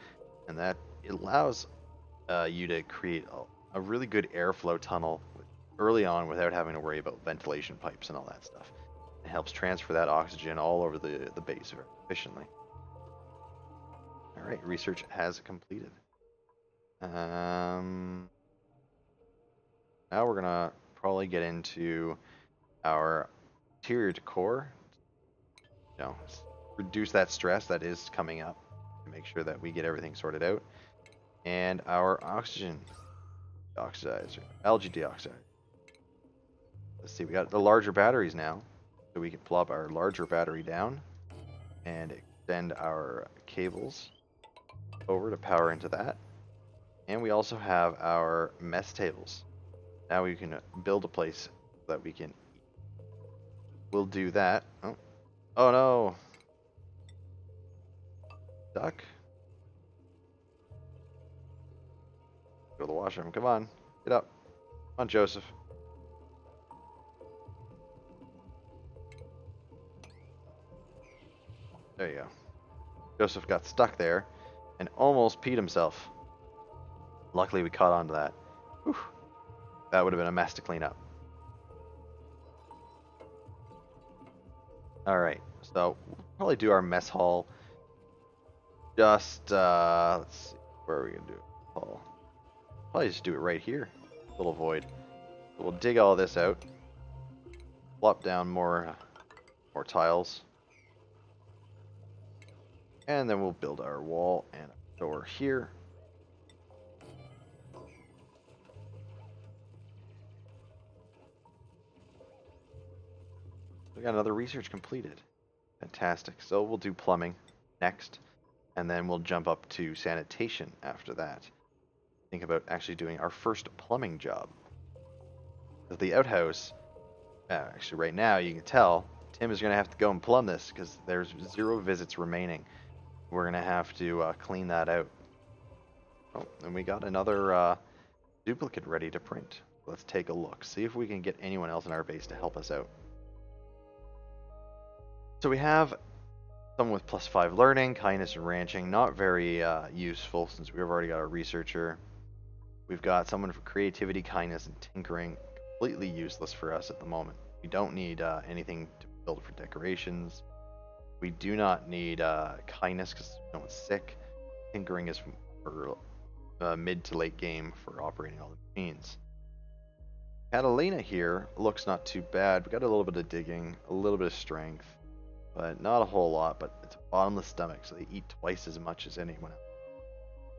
And that it allows you to create a really good airflow tunnel early on without having to worry about ventilation pipes and all that stuff. It helps transfer that oxygen all over the base very efficiently. All right, research has completed. Now we're gonna probably get into our interior decor. You know, reduce that stress that is coming up to make sure that we get everything sorted out. And our oxygen oxidizer, algae dioxide. Let's see, we got the larger batteries now, so we can plop our larger battery down and extend our cables over to power into that. And we also have our mess tables. Now we can build a place that we can eat. We'll do that. Oh no! Duck? Go to the washroom. Come on. Get up. Come on, Joseph. There you go. Joseph got stuck there and almost peed himself. Luckily, we caught on to that. Whew. That would have been a mess to clean up. Alright, so we'll probably do our mess hall. Just, let's see, where are we going to do it? Hall. Probably just do it right here. Little void. So we'll dig all this out. Plop down more tiles. And then we'll build our wall and a door here. We got another research completed. Fantastic. So we'll do plumbing next, and then we'll jump up to sanitation after that. Think about actually doing our first plumbing job. The outhouse, actually right now you can tell, Tim is going to have to go and plumb this because there's 0 visits remaining. We're going to have to clean that out. Oh, and we got another duplicate ready to print. Let's take a look. See if we can get anyone else in our base to help us out. So we have someone with +5 learning, kindness, and ranching. Not very useful since we've already got a researcher. We've got someone for creativity, kindness, and tinkering. Completely useless for us at the moment. We don't need anything to build for decorations. We do not need kindness because no one's sick. Tinkering is for mid to late game for operating all the machines. Catalina here looks not too bad. We got a little bit of digging, a little bit of strength, but not a whole lot. But it's a bottomless stomach, so they eat twice as much as anyone else.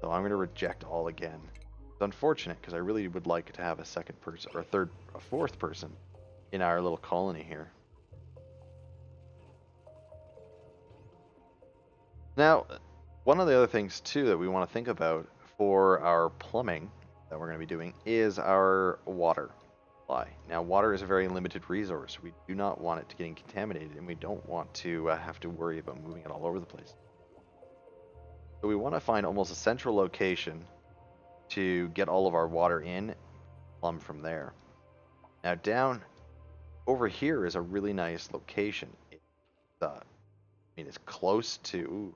So I'm going to reject all again. It's unfortunate because I really would like to have a second person or a fourth person in our little colony here. Now, one of the other things too that we want to think about for our plumbing that we're going to be doing is our water supply. Now, water is a very limited resource. We do not want it to get contaminated, and we don't want to have to worry about moving it all over the place. So we want to find almost a central location to get all of our water in, plumb from there. Now, down over here is a really nice location. It's close to... Ooh,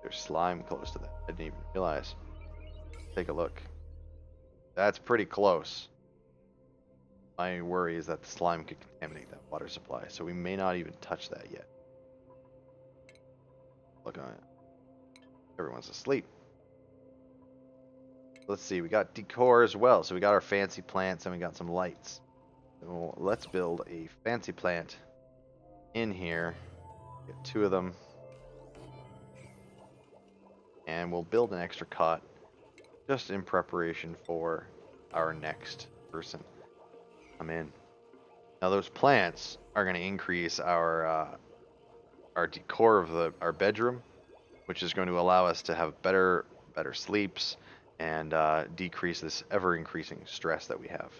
there's slime close to that. I didn't even realize. Take a look. That's pretty close. My worry is that the slime could contaminate that water supply, so we may not even touch that yet. Look on it. Everyone's asleep. Let's see, we got decor as well. So we got our fancy plants and we got some lights. So let's build a fancy plant in here. Get 2 of them. And we'll build an extra cot just in preparation for our next person come in. Now those plants are going to increase our decor of our bedroom, which is going to allow us to have better sleeps and decrease this ever increasing stress that we have.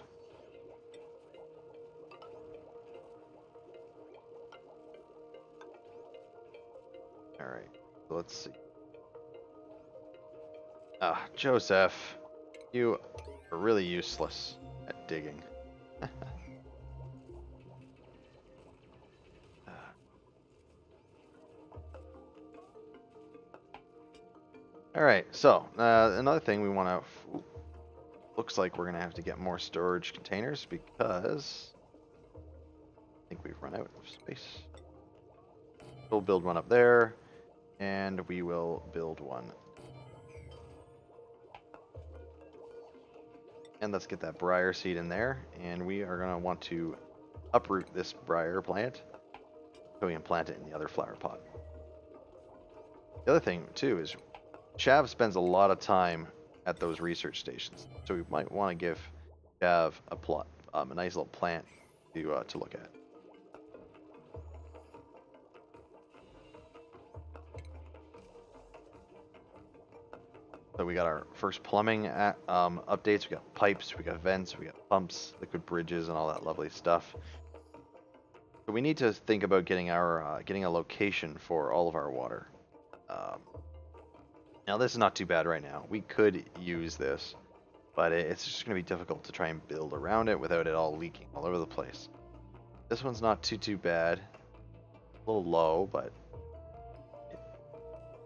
All right, so let's see. Joseph, you are really useless at digging. All right, so another thing we want to... Looks like we're going to have to get more storage containers because I think we've run out of space. We'll build one up there, and we will build one. And let's get that briar seed in there, and we are going to want to uproot this briar plant so we can plant it in the other flower pot. The other thing, too, is Chav spends a lot of time at those research stations, so we might want to give Chav a nice little plant to look at. So we got our first plumbing updates. We got pipes, we got vents, we got pumps, liquid bridges, and all that lovely stuff. So we need to think about getting a location for all of our water. Now this is not too bad right now. We could use this, but it's just going to be difficult to try and build around it without it all leaking all over the place. This one's not too bad. A little low, but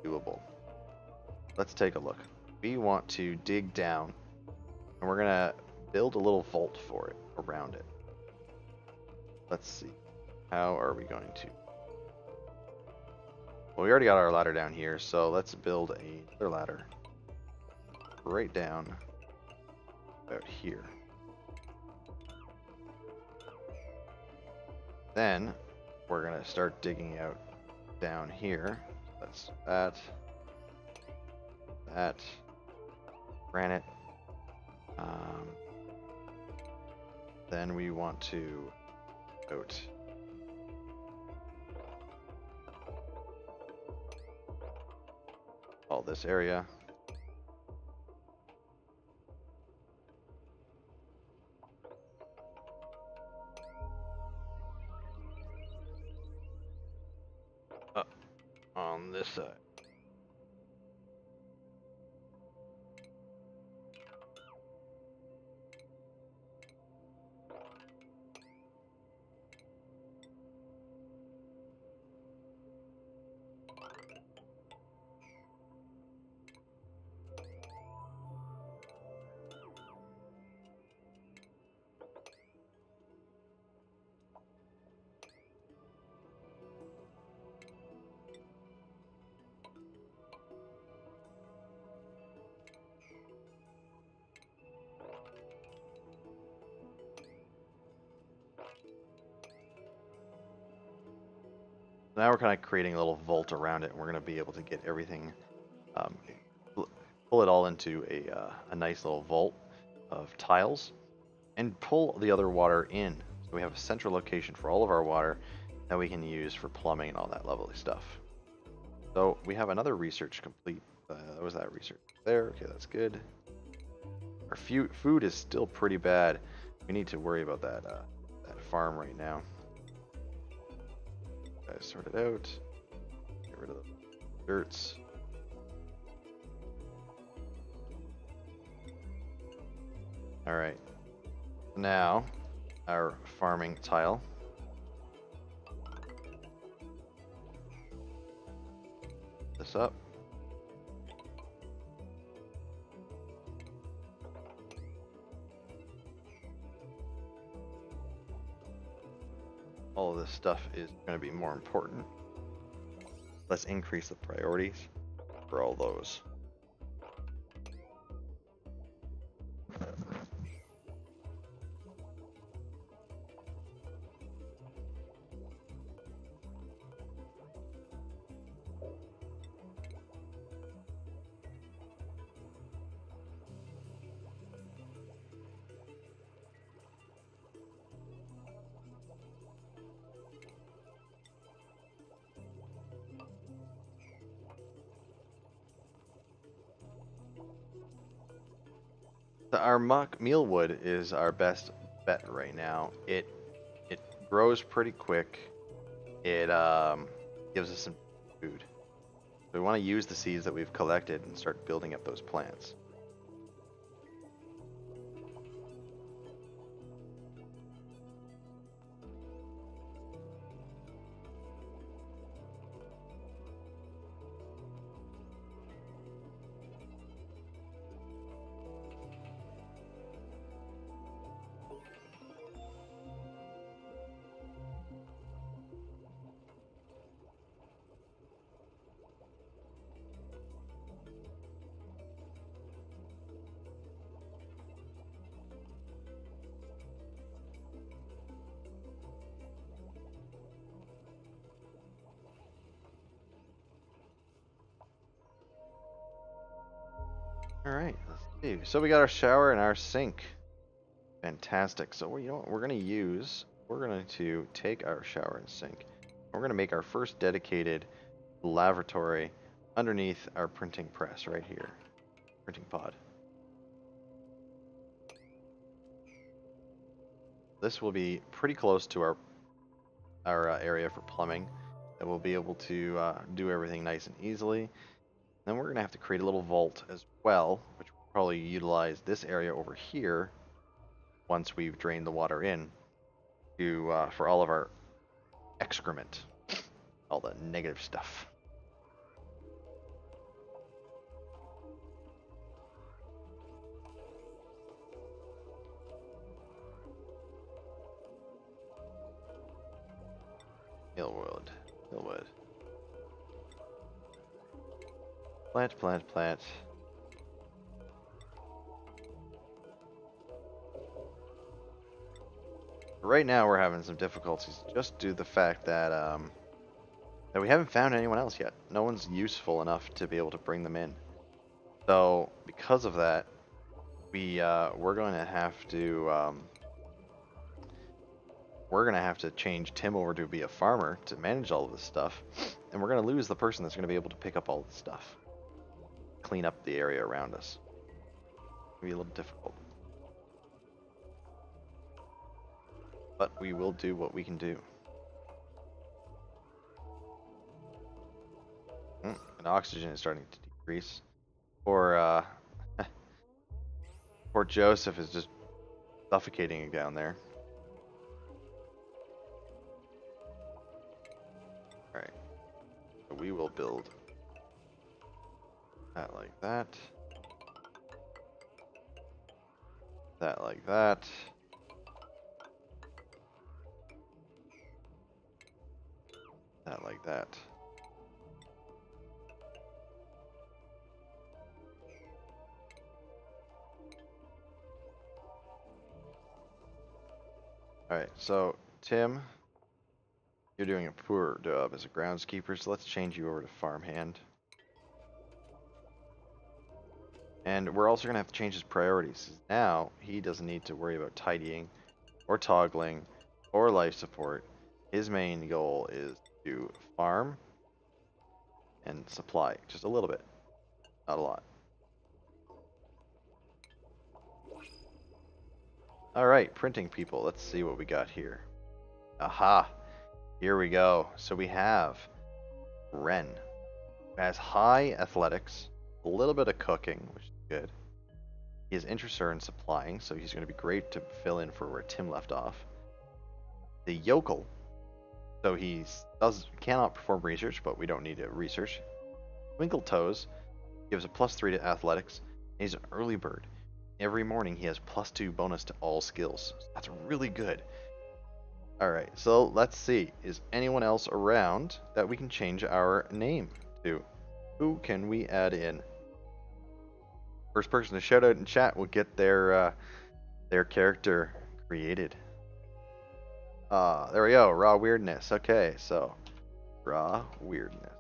doable. Let's take a look. We want to dig down, and we're gonna build a little vault for it around it. Let's see. How are we going to? Well, we already got our ladder down here, so let's build another ladder right down about here. Then we're gonna start digging out down here. That's that granite. Then we want to out all this area. Up on this side. Now we're kind of creating a little vault around it, and we're going to be able to get everything, pull it all into a nice little vault of tiles, and pull the other water in. So we have a central location for all of our water that we can use for plumbing and all that lovely stuff. So we have another research complete. What was that research there? Okay, that's good. Our food is still pretty bad. We need to worry about that farm right now. Sort it out. Get rid of the dirts. All right. Now, our farming tile. This up. All of this stuff is going to be more important. Let's increase the priorities for all those. Our muck mealwood is our best bet right now. It grows pretty quick. It gives us some food. So we want to use the seeds that we've collected and start building up those plants. All right, let's see. So we got our shower and our sink. Fantastic. So you know what we're gonna use? We're going to take our shower and sink. We're gonna make our first dedicated lavatory underneath our printing press right here, printing pod. This will be pretty close to our area for plumbing, that we'll be able to do everything nice and easily. Then we're gonna have to create a little vault as well, which will probably utilize this area over here once we've drained the water in to for all of our excrement, all the negative stuff. Hillwood, hillwood. Plant, plant, plant. Right now we're having some difficulties just due to the fact that we haven't found anyone else yet. No one's useful enough to be able to bring them in. So because of that, we're going to have to change Tim over to be a farmer to manage all of this stuff, and we're going to lose the person that's going to be able to pick up all this stuff, clean up the area around us. It'll be a little difficult, but we will do what we can do. And oxygen is starting to decrease. Poor poor Joseph is just suffocating down there. Alright. So we will build that like that. That like that. That like that. Alright, so Tim, you're doing a poor job as a groundskeeper, so let's change you over to farmhand. And we're also going to have to change his priorities. Now, he doesn't need to worry about tidying, or toggling, or life support. His main goal is to farm and supply, just a little bit, not a lot. Alright, printing people, let's see what we got here. Aha! Here we go. So we have Ren, who has high athletics, a little bit of cooking, which is good. He is interested in supplying, so he's going to be great to fill in for where Tim left off. The yokel, so he cannot perform research, but we don't need to research. Twinkle Toes gives a +3 to athletics. And he's an early bird. Every morning he has +2 bonus to all skills. So that's really good. Alright, so let's see. Is anyone else around that we can change our name to? Who can we add in? First person to shout out in chat will get their character created. There we go. Raw weirdness. Okay, so raw weirdness.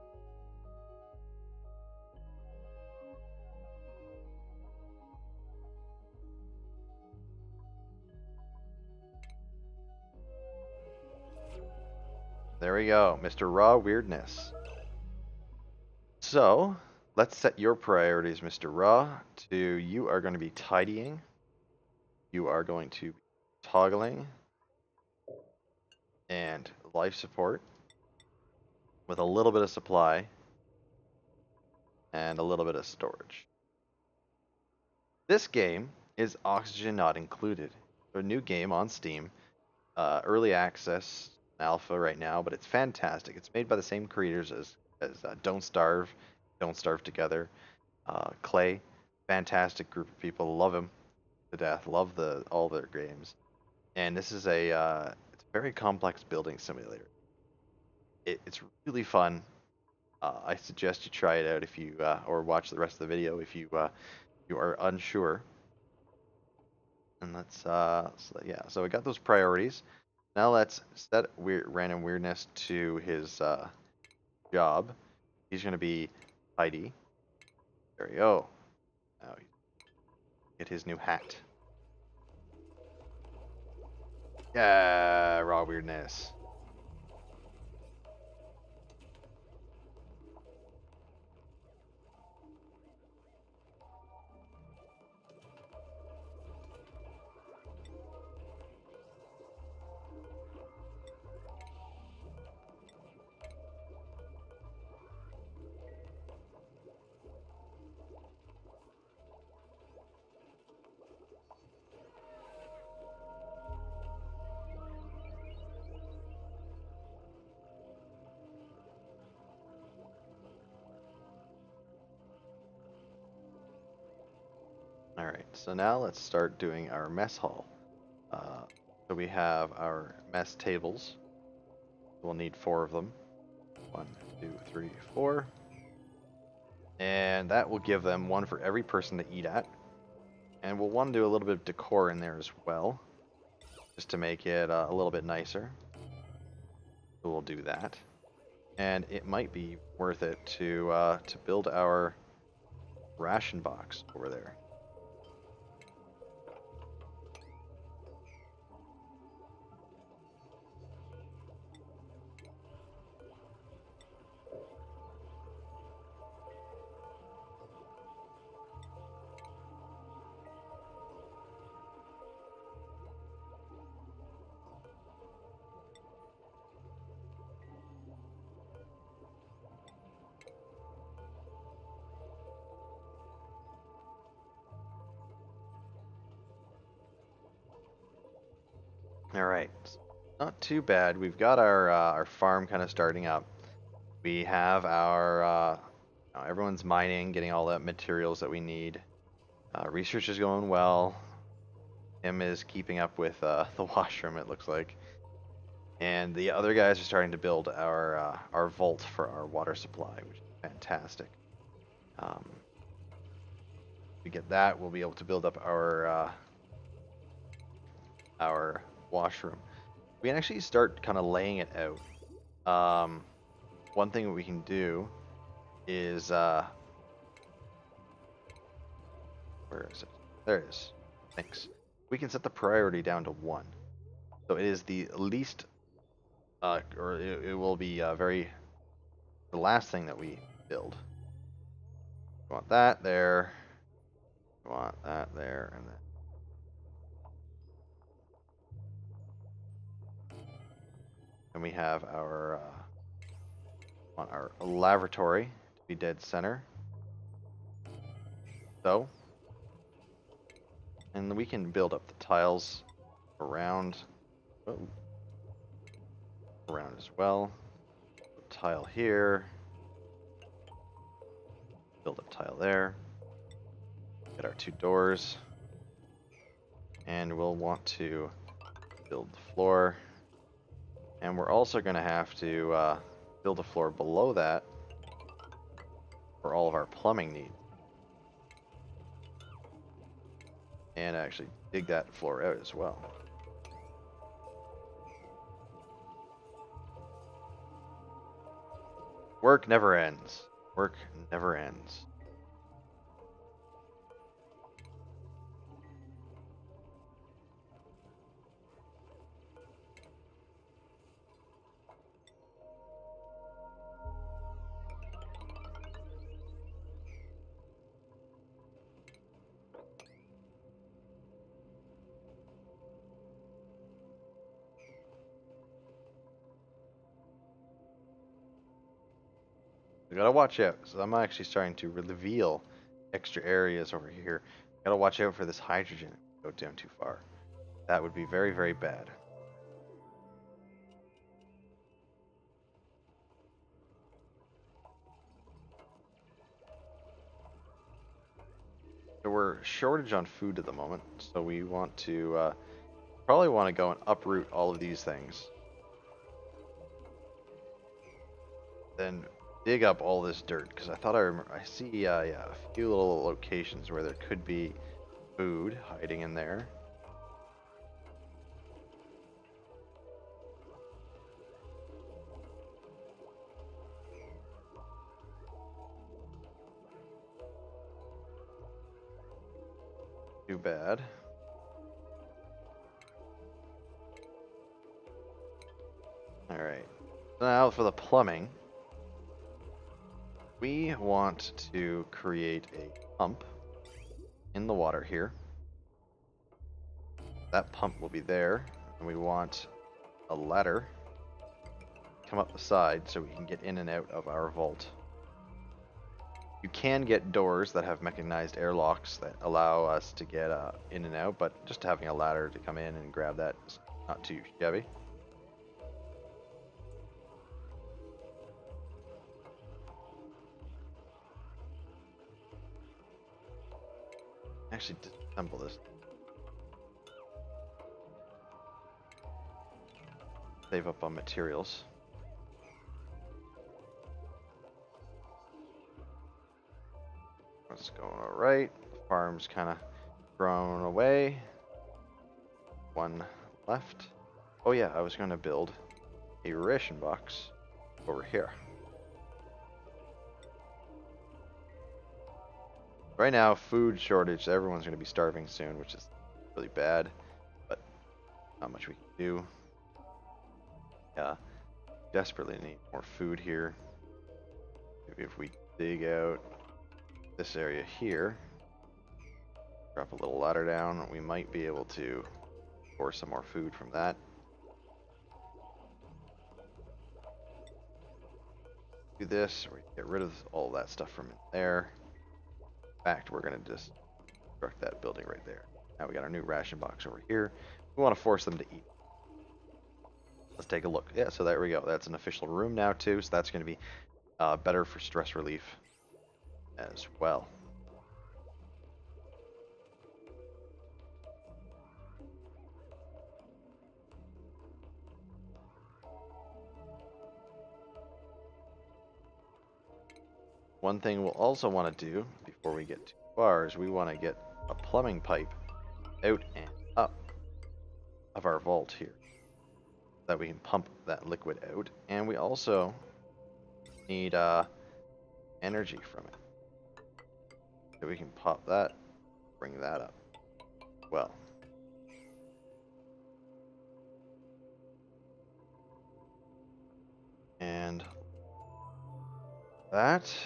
There we go, Mr. Raw Weirdness. So, let's set your priorities, Mr. Raw, to you are going to be tidying, you are going to be toggling, and life support, with a little bit of supply, and a little bit of storage. This game is Oxygen Not Included, a new game on Steam, early access, alpha right now, but it's fantastic. It's made by the same creators as Don't Starve Together. Clay, fantastic group of people. Love him to death. Love all their games. And this is it's a very complex building simulator. It's really fun. I suggest you try it out if you or watch the rest of the video if you are unsure. And let's so yeah. So we got those priorities. Now let's set random weirdness to his job. He's going to be tidy. There we go. Now he's Get his new hat. Yeah, raw weirdness. Alright, so now let's start doing our mess hall. So we have our mess tables. We'll need 4 of them. 1, 2, 3, 4. And that will give them one for every person to eat at. And we'll want to do a little bit of decor in there as well, just to make it a little bit nicer. So we'll do that. And it might be worth it to build our ration box over there. All right, not too bad. We've got our farm kind of starting up. We have our everyone's mining, getting all the materials that we need. Research is going well. Tim is keeping up with the washroom, it looks like, and the other guys are starting to build our vault for our water supply, which is fantastic. If we get that, we'll be able to build up our washroom. We can actually start kind of laying it out. One thing that we can do is where is it? There it is. Thanks. We can set the priority down to 1. So it is the least, or it will be the last thing that we build. We want that there. We want that there, and then. And we have our lavatory to be dead center. So, and we can build up the tiles around, around as well. Tile here. Build up tile there. Get our 2 doors. And we'll want to build the floor. And we're also going to have to build a floor below that for all of our plumbing needs. And actually dig that floor out as well. Work never ends. Work never ends. We gotta watch out. So I'm actually starting to reveal extra areas over here. Gotta watch out for this hydrogen if we go down too far. That would be very, very bad. So we're shortage on food at the moment, so we want to probably want to go and uproot all of these things. Then dig up all this dirt, because I thought I see yeah, a few little locations where there could be food hiding in there. too bad. Alright. So now for the plumbing. We want to create a pump in the water here. That pump will be there. And we want a ladder come up the side so we can get in and out of our vault. You can get doors that have mechanized airlocks that allow us to get in and out, but just having a ladder to come in and grab that is not too shabby. Actually, disassemble this. Save up on materials. That's going alright. The farm's kind of grown away. One left. Oh yeah, I was going to build a ration box over here. Right now, food shortage. Everyone's going to be starving soon, which is really bad, but not much we can do. Yeah, desperately need more food here. Maybe if we dig out this area here, drop a little ladder down, we might be able to pour some more food from that. Do this, we get rid of all that stuff from in there. In fact, we're going to just construct that building right there. Now we got our new ration box over here. We want to force them to eat. Let's take a look. Yeah, so there we go. That's an official room now too, so that's going to be better for stress relief as well. One thing we'll also want to do before we get too far is we want to get a plumbing pipe out and up of our vault here so that we can pump that liquid out, and we also need energy from it so we can pop that, bring that up. Well, and that's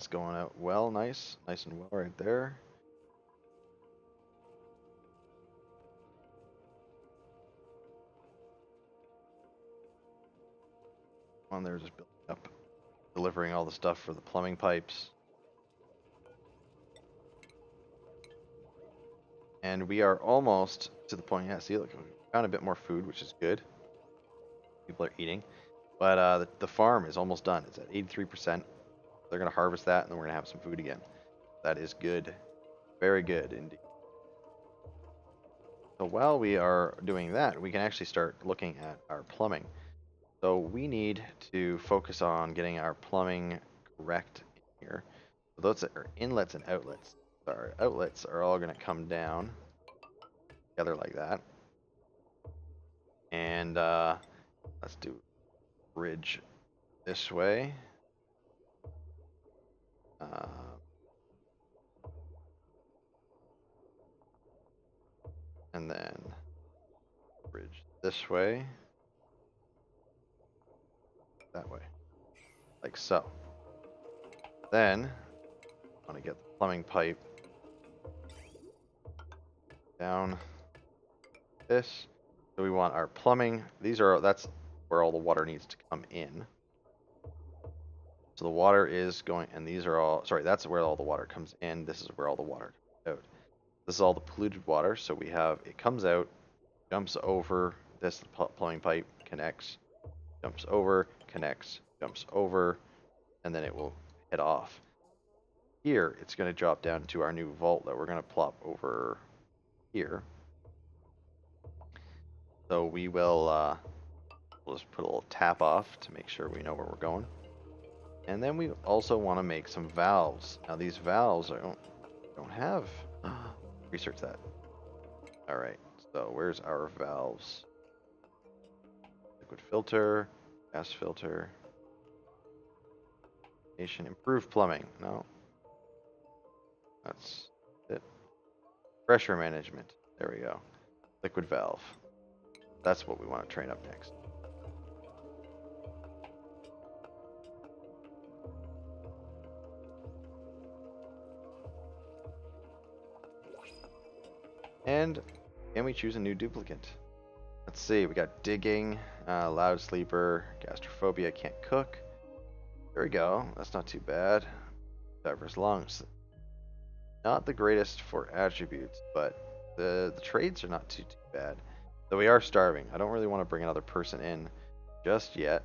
going out well, nice and well right there. On there, just building up, delivering all the stuff for the plumbing pipes. And we are almost to the point. Yeah, see, look, we found a bit more food, which is good. People are eating, but the farm is almost done. It's at 83%. They're gonna harvest that, and then we're gonna have some food again. That is good, very good indeed. So while we are doing that, we can actually start looking at our plumbing. So we need to focus on getting our plumbing correct in here. So those are inlets and outlets. So our outlets are all going to come down together like that. And let's do bridge this way. And then bridge this way. That way. Like so. Then I want to get the plumbing pipe down this. So we want our plumbing. That's where all the water needs to come in. So the water is going, and these are all, sorry, that's where all the water comes in. This is where all the water comes out. This is all the polluted water. So we have, it comes out, jumps over this plumbing pipe, connects, jumps over, connects, jumps over, and then it will head off. Here, it's going to drop down to our new vault that we're going to plop over here. So we will, we'll just put a little tap off to make sure we know where we're going. And then we also want to make some valves. Now these valves, I don't have, research that. All right, so where's our valves? Liquid filter, gas filter, improved plumbing. No, that's Pressure management. There we go. Liquid valve. That's what we want to train up next. And can we choose a new duplicate? Let's see. We got digging, loud sleeper, gastrophobia, can't cook. There we go. That's not too bad. Diverse lungs. Not the greatest for attributes, but the trades are not too bad. Though we are starving. I don't really want to bring another person in just yet.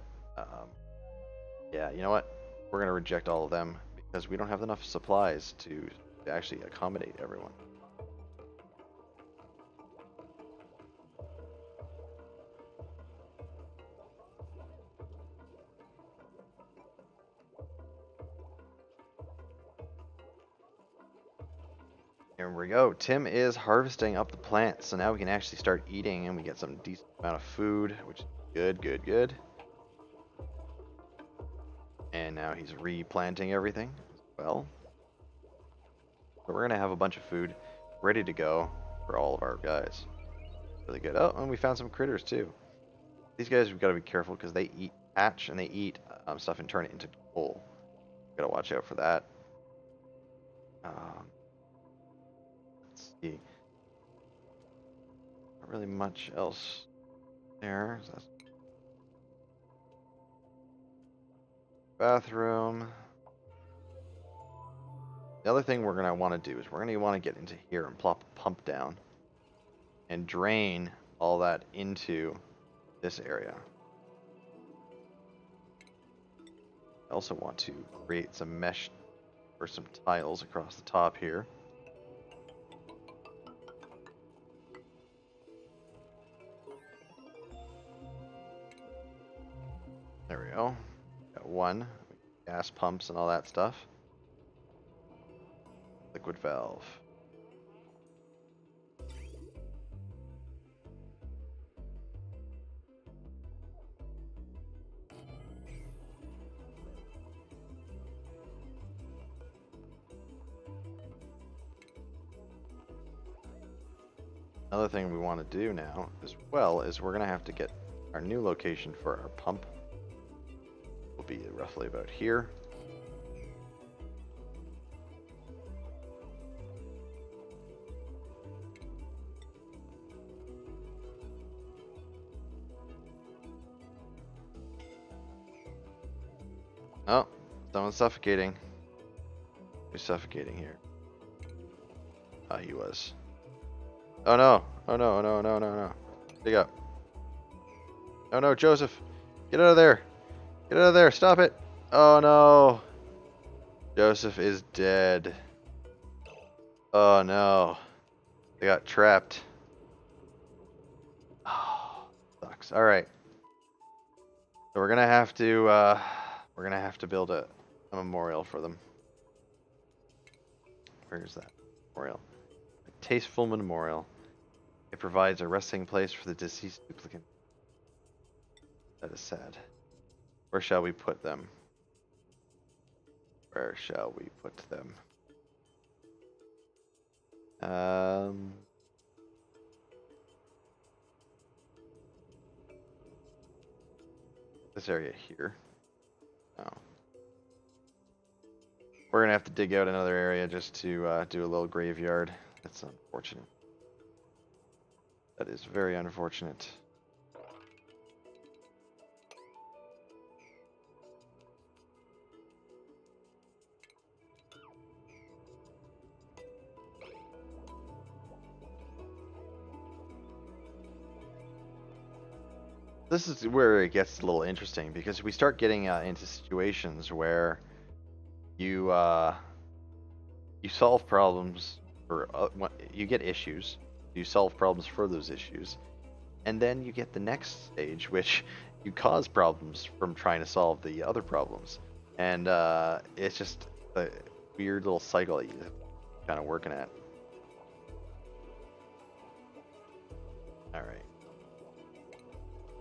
Yeah, you know what? We're going to reject all of them because we don't have enough supplies to actually accommodate everyone. Here we go. Tim is harvesting up the plants, so now we can actually start eating and we get some decent amount of food, which is good, good, good. And now he's replanting everything as well. So we're gonna have a bunch of food ready to go for all of our guys. Really good. Oh, and we found some critters too. These guys we've got to be careful because they eat hatch and they eat stuff and turn it into coal. Gotta watch out for that. Let's see. Not really much else there. So that's bathroom. The other thing we're going to want to do is we're going to want to get into here and plop a pump down and drain all that into this area. I also want to create some mesh or some tiles across the top here. There we go. Got one. Gas pumps and all that stuff. Liquid valve. Another thing we want to do now as well is we're going to have to get our new location for our pump. Will be roughly about here. Oh, someone's suffocating. Who's suffocating here? Ah, he was. Oh no! Oh no! No! No! No! No! Dig up! Oh no, Joseph! Get out of there! Get out of there! Stop it! Oh no! Joseph is dead. Oh no! They got trapped. Oh, sucks. All right. So we're gonna have to build a memorial for them. Where is that memorial? A tasteful memorial. It provides a resting place for the deceased duplicate. That is sad. Where shall we put them? Where shall we put them? This area here. Oh. We're gonna have to dig out another area just to do a little graveyard. That's unfortunate. That is very unfortunate. This is where it gets a little interesting because we start getting into situations where you solve problems or you get issues, you solve problems for those issues, and then you get the next stage, which you cause problems from trying to solve the other problems, and it's just a weird little cycle that you're kind of working at. All right.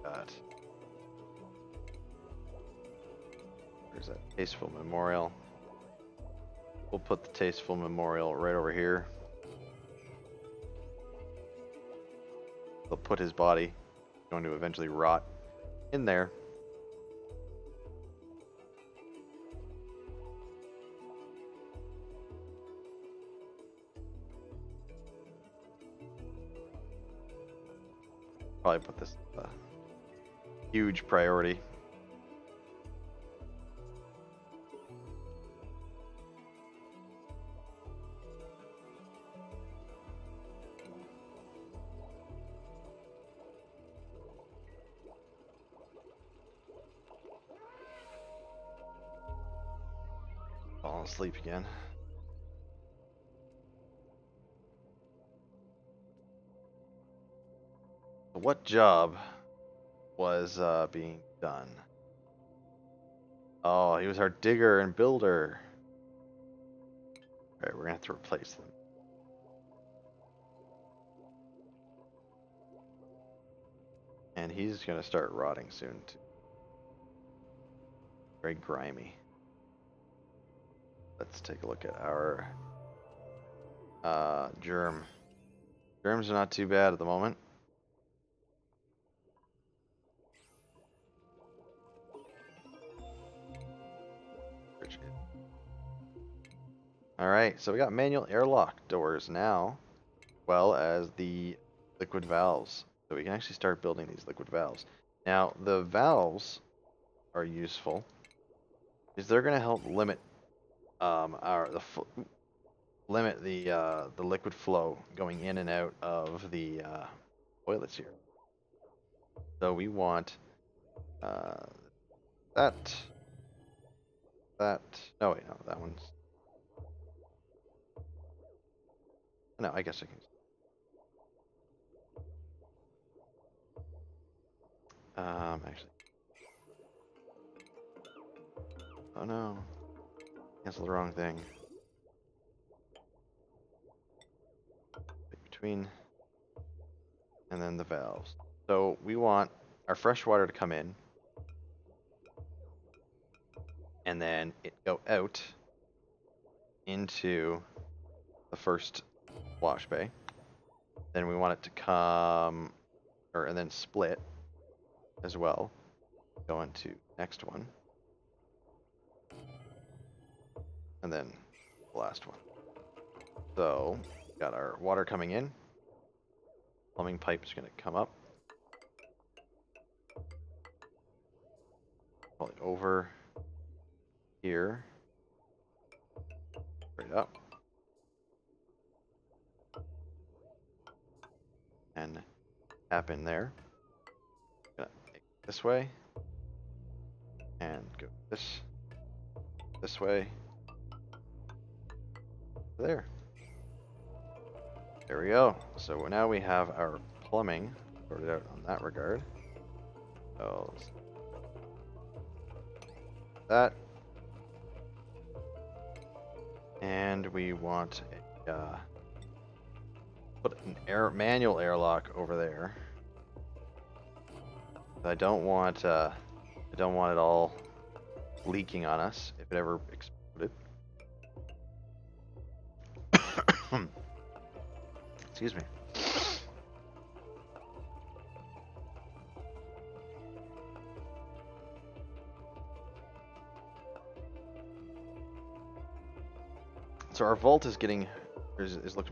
God. There's that tasteful memorial. We'll put the tasteful memorial right over here. they'll put his body, going to eventually rot in there. Probably put this huge priority. Falling asleep again. What job was being done? Oh, he was our digger and builder. Alright, we're gonna have to replace them. And he's gonna start rotting soon too. Very grimy. Let's take a look at our germ. Germs are not too bad at the moment. Alright, so we got manual airlock doors now, as well as the liquid valves. So we can actually start building these liquid valves. Now, the valves are useful because they're going to help limit limit the liquid flow going in and out of the toilets here. So we want that. No, wait, no, that one's. No, I guess I can. Actually. Oh no. Cancel the wrong thing. Between. And then the valves. So we want our fresh water to come in. And then it go out into the first wash bay. Then we want it to come, and then split as well. Go into next one. And then the last one. So, got our water coming in. Plumbing pipe is going to come up. Pull it over here. Straight up. And tap in there. Gonna make it this way. And go this way. There. There we go. So now we have our plumbing sorted out on that regard. So that. And we want a put an manual airlock over there. I don't want it all leaking on us if it ever exploded. Excuse me. So our vault is looking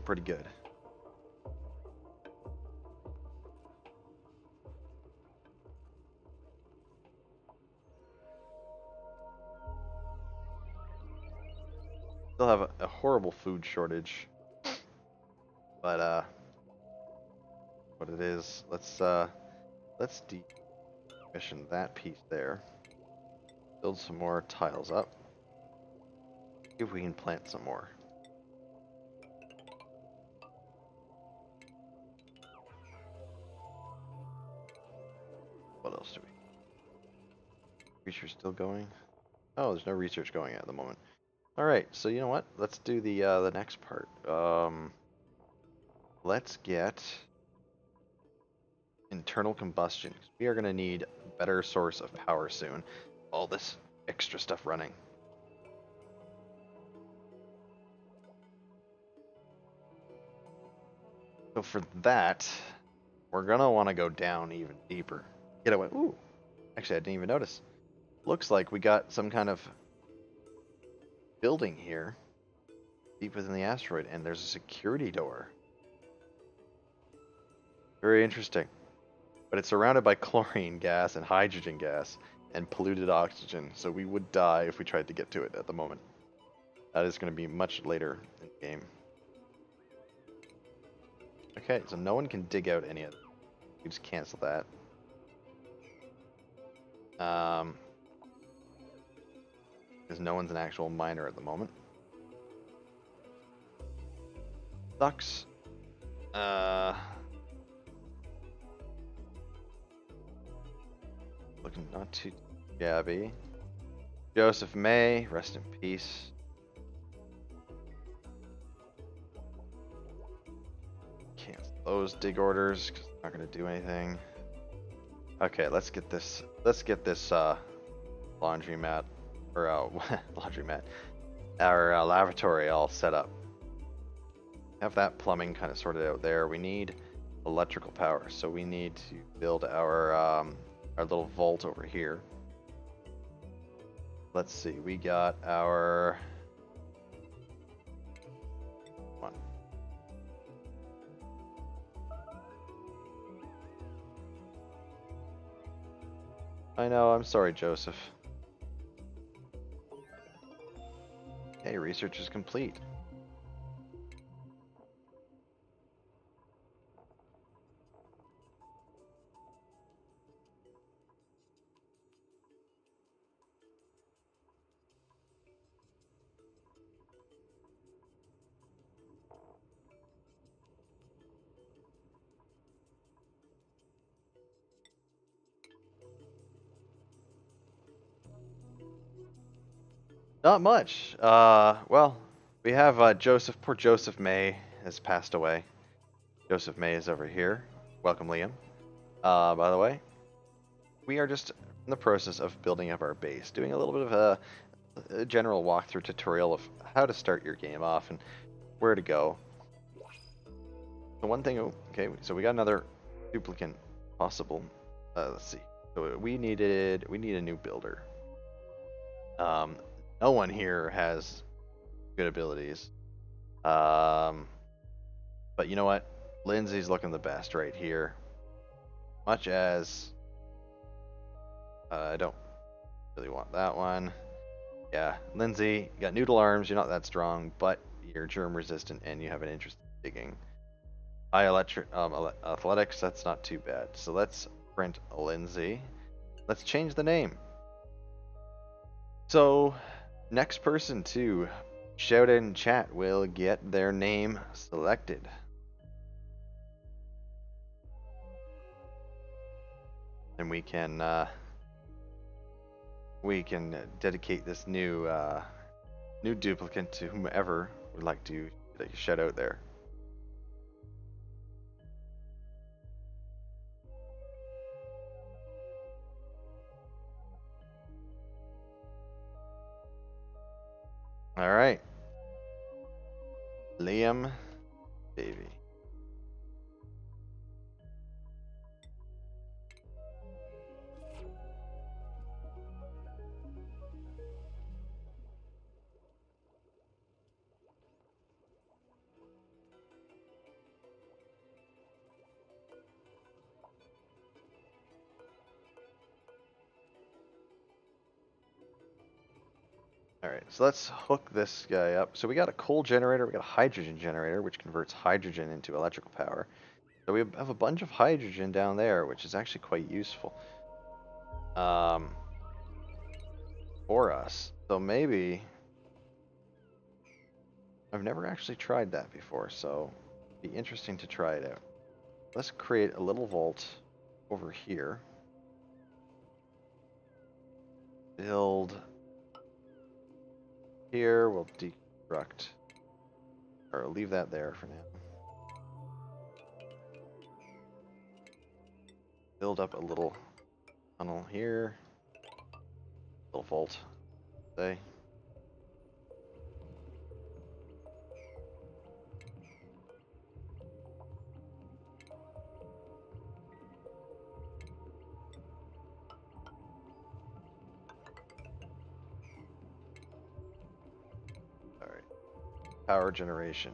pretty good. Still have a horrible food shortage, but what it is, let's decommission that piece there. Build some more tiles up. See if we can plant some more. What else do we? Research still going? Oh, there's no research going at the moment. All right, so you know what? Let's do the next part. Let's get internal combustion. We are going to need a better source of power soon. All this extra stuff running. So for that, we're gonna want to go down even deeper. Get away. Ooh, actually, I didn't even notice. Looks like we got some kind of building here, deep within the asteroid, and there's a security door. Very interesting. But it's surrounded by chlorine gas and hydrogen gas and polluted oxygen, so we would die if we tried to get to it at the moment. That is going to be much later in the game. Okay, so no one can dig out any of it. We just cancel that. Because no one's an actual miner at the moment. Sucks. Looking not too shabby. Joseph May, rest in peace. Cancel those dig orders because they're not going to do anything. Okay, let's get this. Let's get this laundromat or laundromat, our lavatory all set up. Have that plumbing kind of sorted out there. We need electrical power, so we need to build our little vault over here. Let's see, we got our one. I know, I'm sorry, Joseph. Hey, research is complete. Not much. Well, we have Joseph. Poor Joseph May has passed away. Joseph May is over here. Welcome, Liam. By the way, we are just in the process of building up our base, doing a little bit of a general walkthrough tutorial of how to start your game off and where to go. The one thing, okay, so we got another duplicate possible. Let's see. So we need a new builder. No one here has good abilities. But you know what? Lindsay's looking the best right here. Much as I don't really want that one. Yeah, Lindsay, you got noodle arms. You're not that strong, but you're germ resistant and you have an interest in digging. High athletics. That's not too bad. So let's print Lindsay. Let's change the name. So next person to shout in chat will get their name selected. And we can dedicate this new duplicate to whomever would like to shout out there. All right, Liam Davey. Alright, so let's hook this guy up. So we got a coal generator, we got a hydrogen generator, which converts hydrogen into electrical power. So we have a bunch of hydrogen down there, which is actually quite useful for us. So maybe... I've never actually tried that before, so it'd be interesting to try it out. Let's create a little vault over here. Build... Here, we'll deconstruct, or leave that there for now. Build up a little tunnel here, little vault, say. power generation.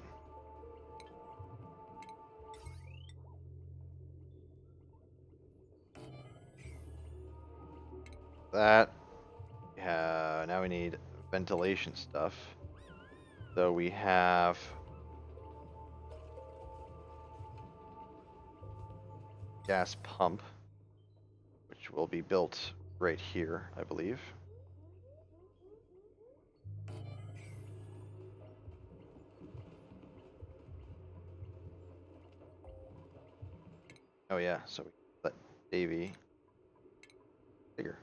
That, yeah, now we need ventilation stuff. So we have gas pump, which will be built right here, I believe. Oh yeah, so we let Davy bigger.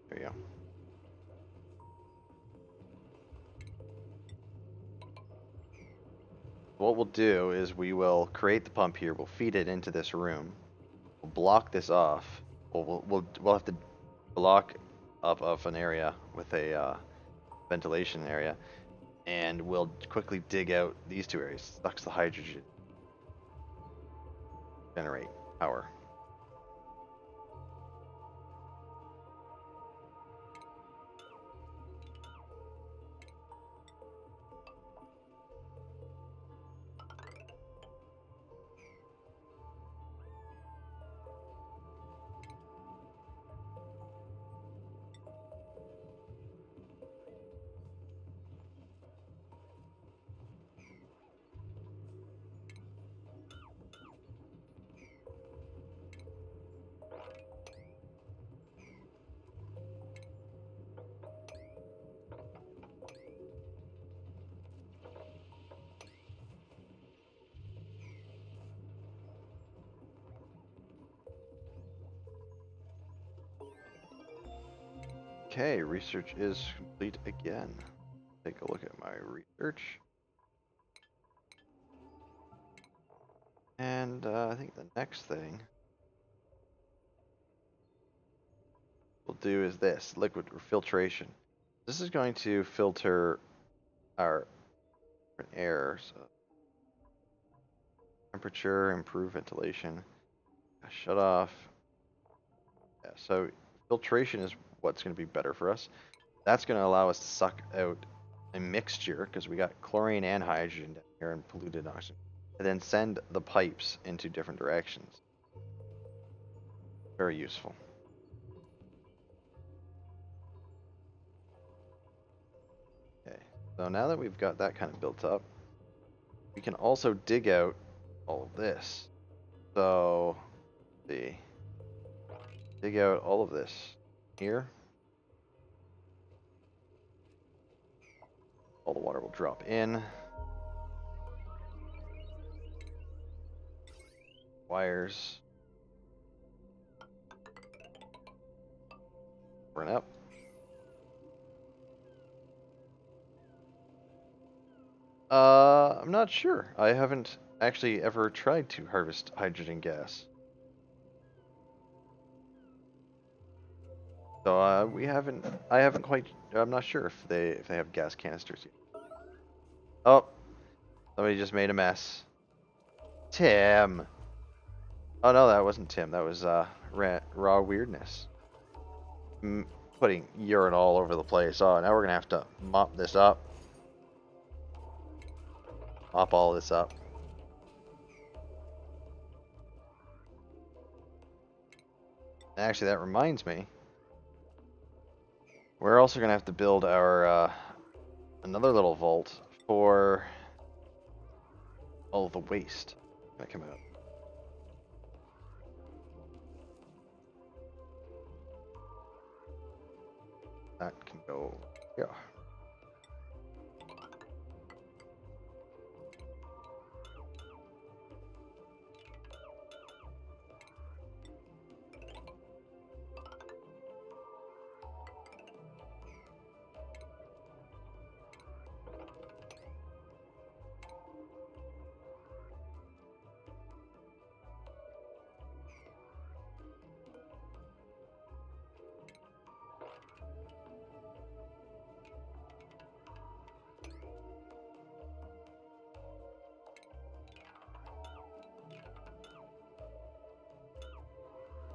There you go. What we'll do is we will create the pump here. We'll feed it into this room. We'll block this off. We'll have to block up of an area with a ventilation area, and we'll quickly dig out these two areas. Sucks the hydrogen. Generate power. Okay, research is complete again. Take a look at my research. And I think the next thing we'll do is this, liquid filtration. This is going to filter our air, so temperature, improve ventilation, shut off. Yeah, so filtration is what's going to be better for us. That's going to allow us to suck out a mixture, because we got chlorine and hydrogen down here and polluted oxygen, and then send the pipes into different directions. Very useful. Okay, so now that we've got that kind of built up, we can also dig out all of this. So, let's see, dig out all of this here. All the water will drop in. Wires. Burn up. I'm not sure. I haven't actually ever tried to harvest hydrogen gas. So I haven't quite, I'm not sure if they have gas canisters yet. Oh, somebody just made a mess. Tim. Oh no, that wasn't Tim. That was raw weirdness. Putting urine all over the place. Oh, now we're gonna have to mop this up. Mop all this up. Actually, that reminds me. We're also gonna have to build our another little vault for all of the waste that come out. That can go here.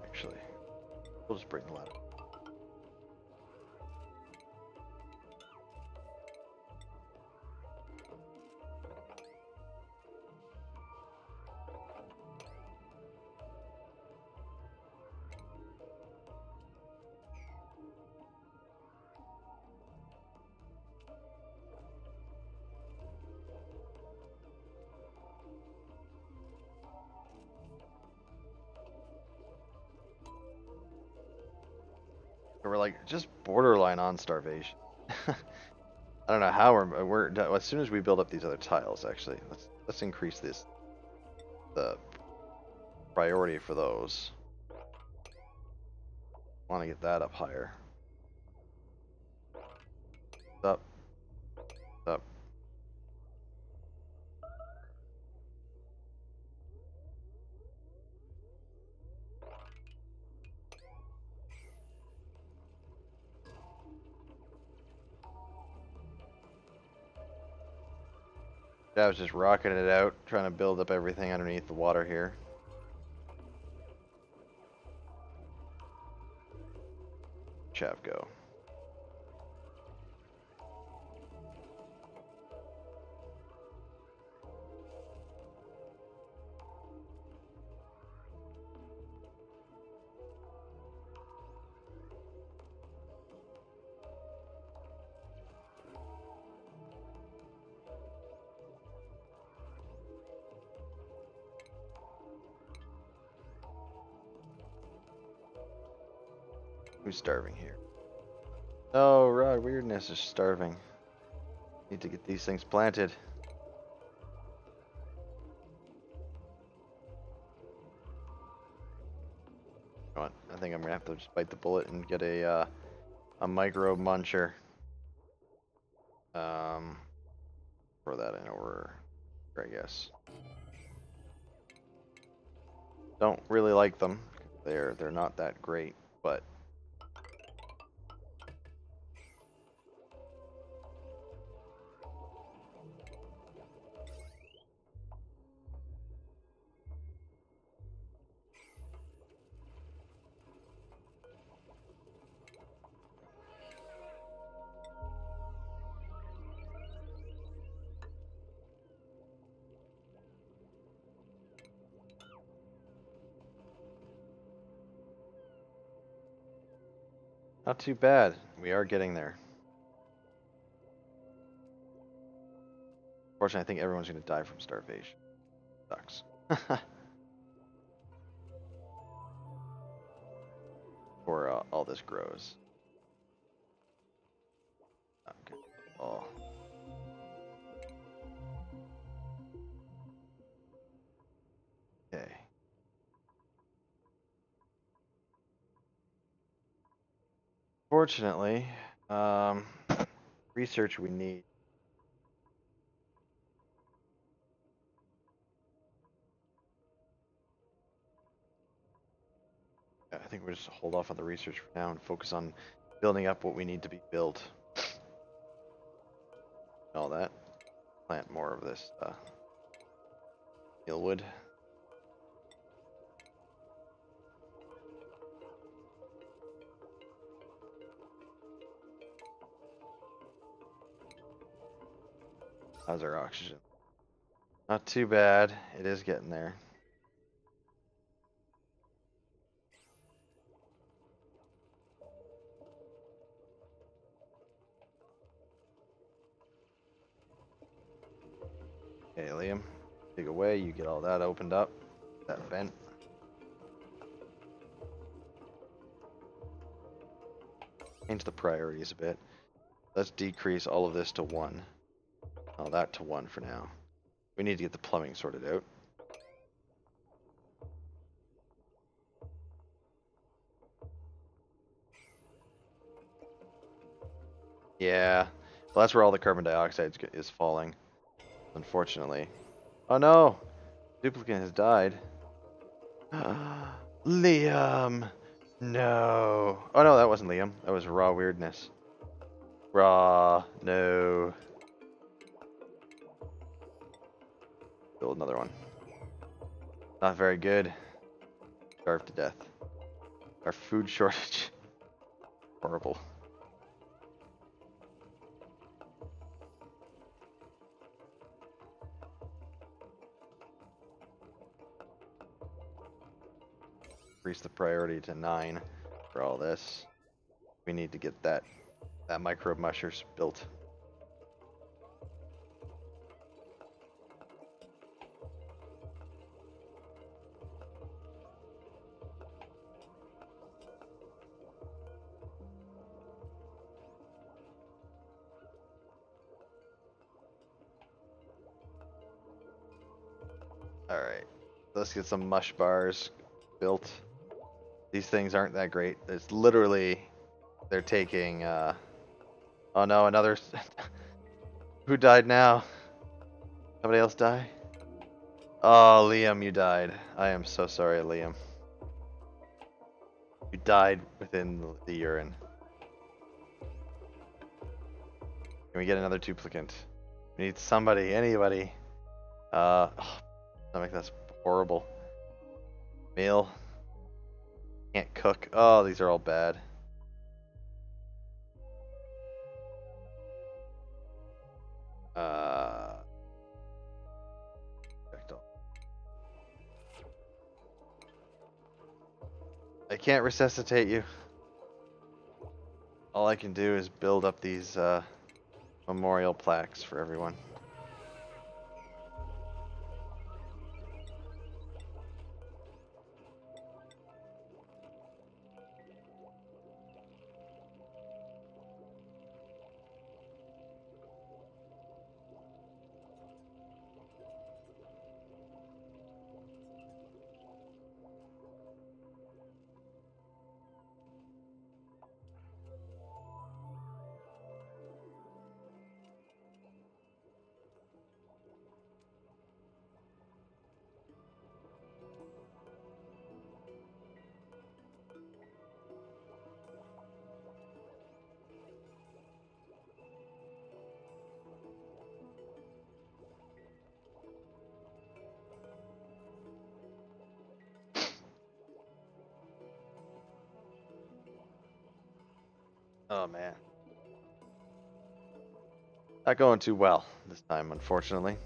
Actually, we'll just bring the ladder. we're like just borderline on starvation. I don't know how we're as soon as we build up these other tiles. Actually, let's increase the priority for those. Want to get that up higher. Up, up. I was just rocketing it out, trying to build up everything underneath the water here. Chav go. Who's starving here? Oh, right, weirdness is starving. Need to get these things planted. Come on, I think I'm gonna have to just bite the bullet and get a micro muncher. Throw that in over, I guess. Don't really like them. They're not that great, but not too bad. We are getting there. Fortunately, I think everyone's gonna die from starvation. Sucks. Or all this grows. Okay. Oh. Okay. Fortunately, research we need. I think we'll just hold off on the research for now and focus on building up what we need to be built. All that. Plant more of this eelwood. How's our oxygen? Not too bad. It is getting there. Okay, Liam, dig away. You get all that opened up. That vent. Change the priorities a bit. Let's decrease all of this to 1. All that to 1 for now. We need to get the plumbing sorted out. Yeah. Well, that's where all the carbon dioxide is falling. Unfortunately. Oh no! Duplicate has died. Liam! No. Oh no, that wasn't Liam. That was raw weirdness. Raw. No. Build another one. Not very good. Starved to death. Our food shortage. Horrible. Increase the priority to 9 for all this. We need to get that microbe mushers built. Alright. Let's get some mush bars built. These things aren't that great. It's literally, they're taking, oh no, another, who died now? Somebody else die? Oh, Liam, you died. I am so sorry, Liam. You died within the urine. Can we get another duplicate? We need somebody, anybody. Stomach, that's horrible. Meal. Can't cook. Oh, these are all bad. I can't resuscitate you. All I can do is build up these memorial plaques for everyone. Oh man. Not going too well this time, unfortunately.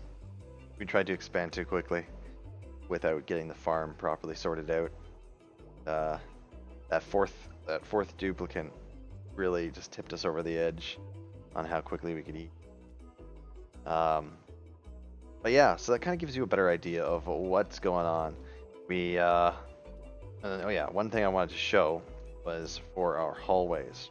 We tried to expand too quickly without getting the farm properly sorted out. That fourth duplicate really just tipped us over the edge on how quickly we could eat. But yeah, so that kind of gives you a better idea of what's going on. We, oh yeah, one thing I wanted to show was for our hallways.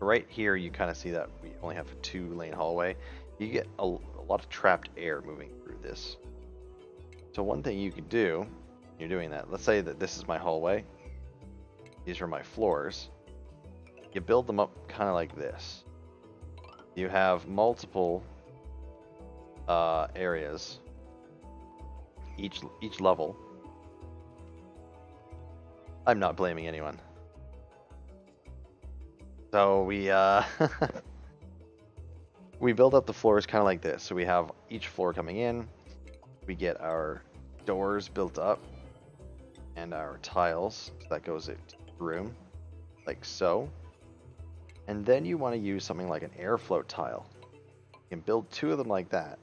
Right here, you kind of see that we only have a 2-lane hallway. You get a lot of trapped air moving through this. So one thing you could do, you're doing that. Let's say that this is my hallway. These are my floors. You build them up kind of like this. You have multiple areas, each level. I'm not blaming anyone. So we we build up the floors kind of like this. So we have each floor coming in. We get our doors built up and our tiles. So that goes into the room, like so. And then you want to use something like an airflow tile. You can build 2 of them like that.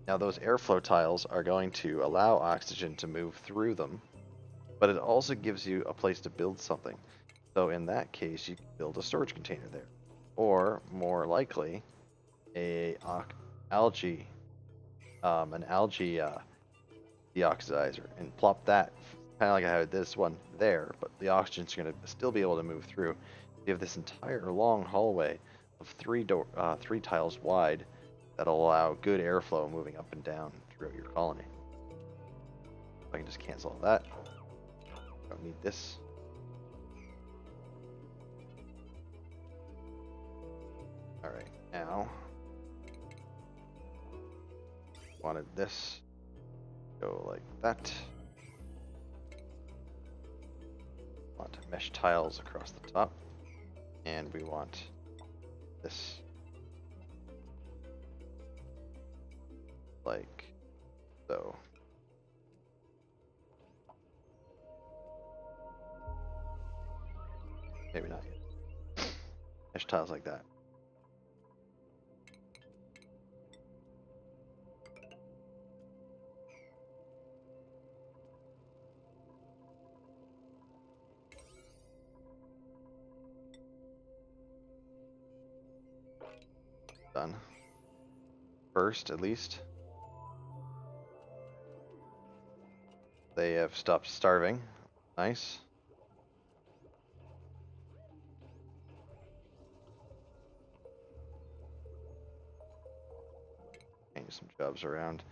Now those airflow tiles are going to allow oxygen to move through them, but it also gives you a place to build something. So in that case, you can build a storage container there, or more likely, an algae deoxidizer, and plop that kind of like I had this one there. But the oxygen's going to still be able to move through. You have this entire long hallway of 3 tiles wide that'll allow good airflow moving up and down throughout your colony. I can just cancel all that. Don't need this. Alright, now wanted this go like that. Want mesh tiles across the top, and we want this like so. Maybe not yet. Mesh tiles like that. Done. First, at least. They have stopped starving. Nice. Change some jobs around.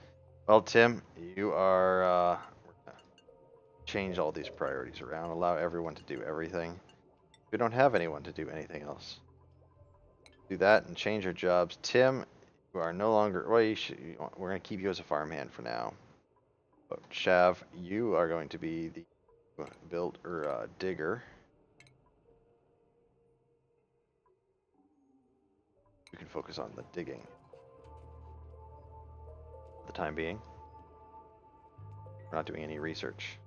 Well, Tim, you are we're gonna change all these priorities around, allow everyone to do everything. We don't have anyone to do anything else. Do that and change your jobs. Tim, you are no longer. Well, we're going to keep you as a farmhand for now. But Shav, you are going to be the digger. You can focus on the digging for the time being. We're not doing any research.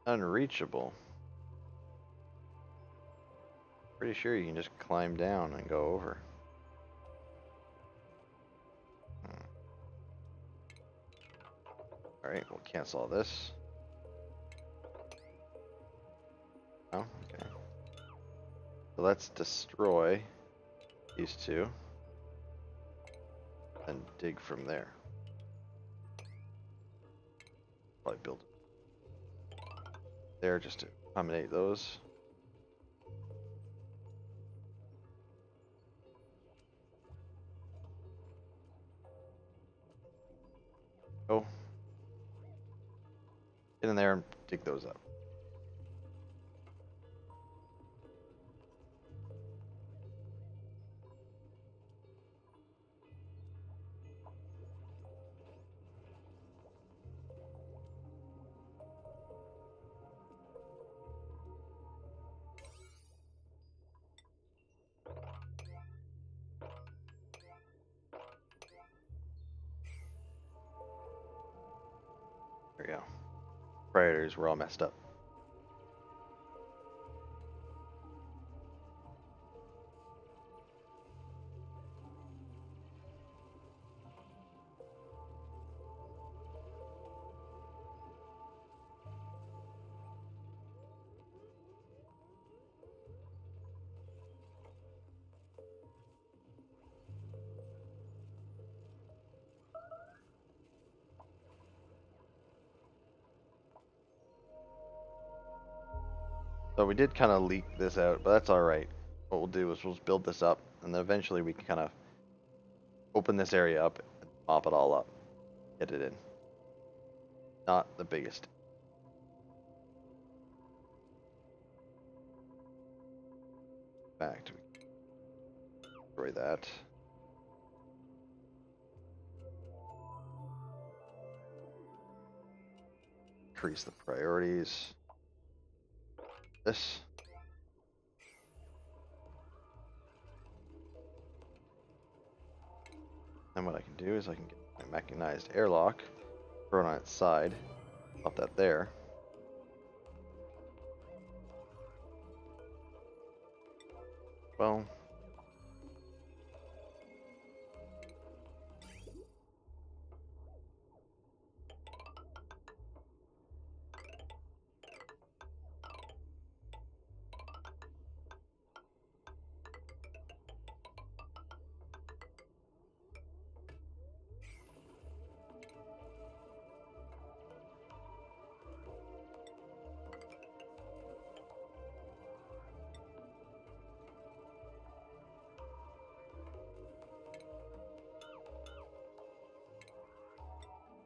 Unreachable. Pretty sure you can just climb down and go over. Alright, we'll cancel all this. Oh, okay. So let's destroy these two and dig from there. Probably build there just to accommodate those. Oh, get in there and dig those up. There we go. Predators were all messed up. So we did kind of leak this out, but that's alright. What we'll do is we'll build this up, and then eventually we can kind of open this area up and mop it all up. Get it in. Not the biggest. In fact, we can destroy that. Increase the priorities. This. And what I can do is I can get my mechanized airlock, throw it on its side, pop that there. Well,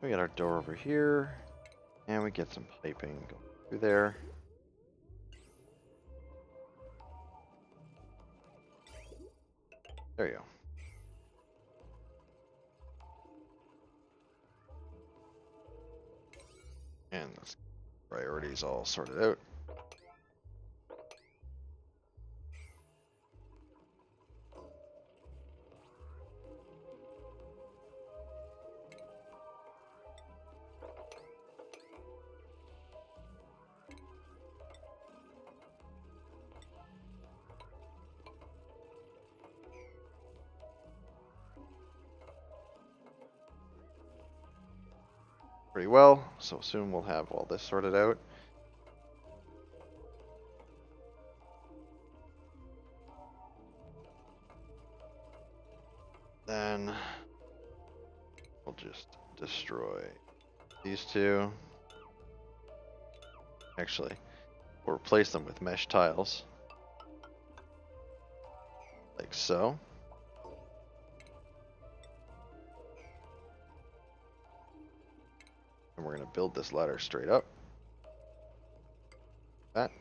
we got our door over here, and we get some piping going through there. There you go. And the priorities all sorted out. pretty well, so soon we'll have all this sorted out. Then we'll just destroy these two. Actually, we'll replace them with mesh tiles. Like so. And we're going to build this ladder straight up. That.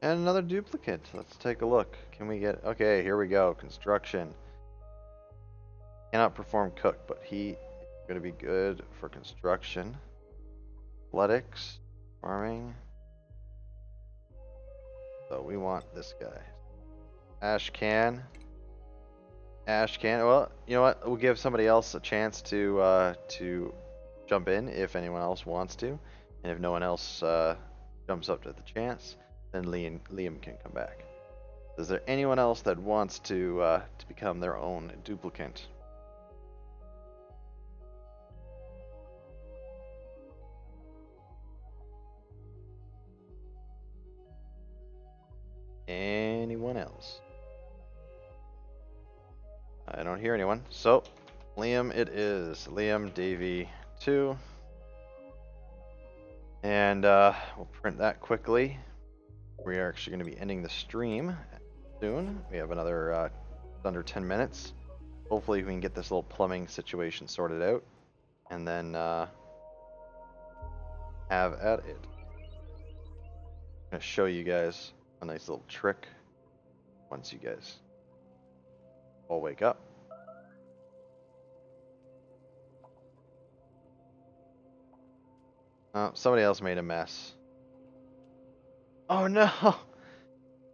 And another duplicate. Let's take a look. Can we get... Okay, here we go. Construction. Cannot perform cook, but he is going to be good for construction. Athletics. Farming. So we want this guy. Ash can. Ash can. Well, you know what? We'll give somebody else a chance to jump in if anyone else wants to. And if no one else jumps up to the chance, then Liam can come back. Is there anyone else that wants to become their own duplicant? Anyone else? I don't hear anyone. So, Liam it is. Liam Davey 2. And we'll print that quickly. We are actually going to be ending the stream soon. We have another under 10 minutes. Hopefully we can get this little plumbing situation sorted out. And then have at it. I'm going to show you guys a nice little trick once you guys all wake up. Somebody else made a mess. Oh no!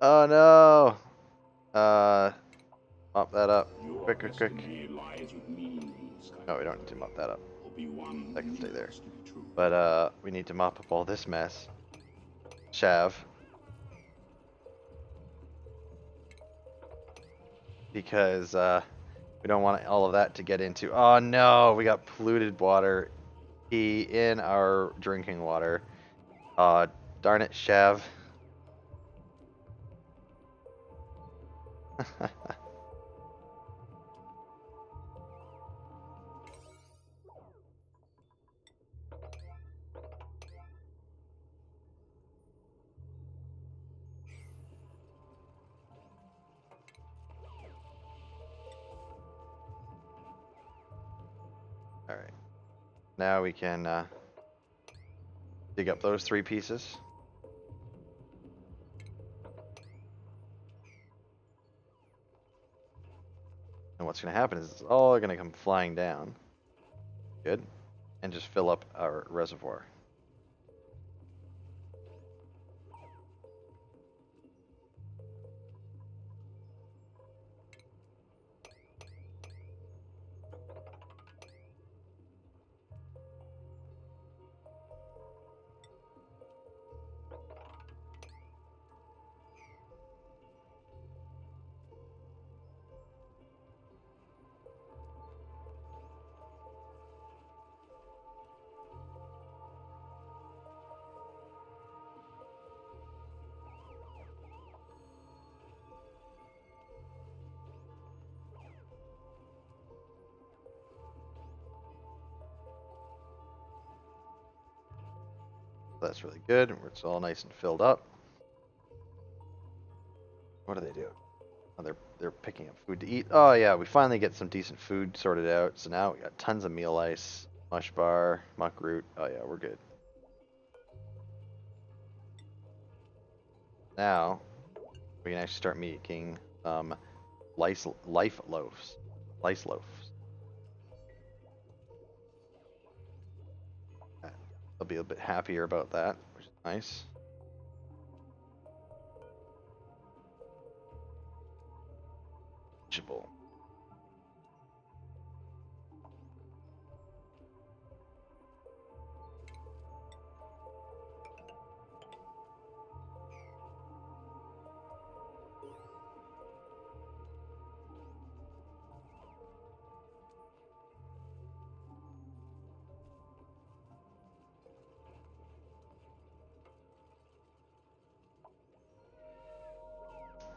Oh no! Mop that up. Quick. No, we don't need to mop that up. That can stay there. But we need to mop up all this mess. Shav. Because we don't want all of that to get into... Oh no! We got polluted water in our drinking water. Darn it, Shav. Alright. Now we can dig up those 3 pieces. And what's going to happen is it's all going to come flying down. Good. And just fill up our reservoir. That's really good. It's all nice and filled up. What do they do? Oh, they're picking up food to eat. Oh yeah, we finally get some decent food sorted out. So now we got tons of meal ice, mush bar, muck root. Oh yeah, we're good. Now we can actually start making life loaves. Lice loaves. I'll be a bit happier about that, which is nice. manageable.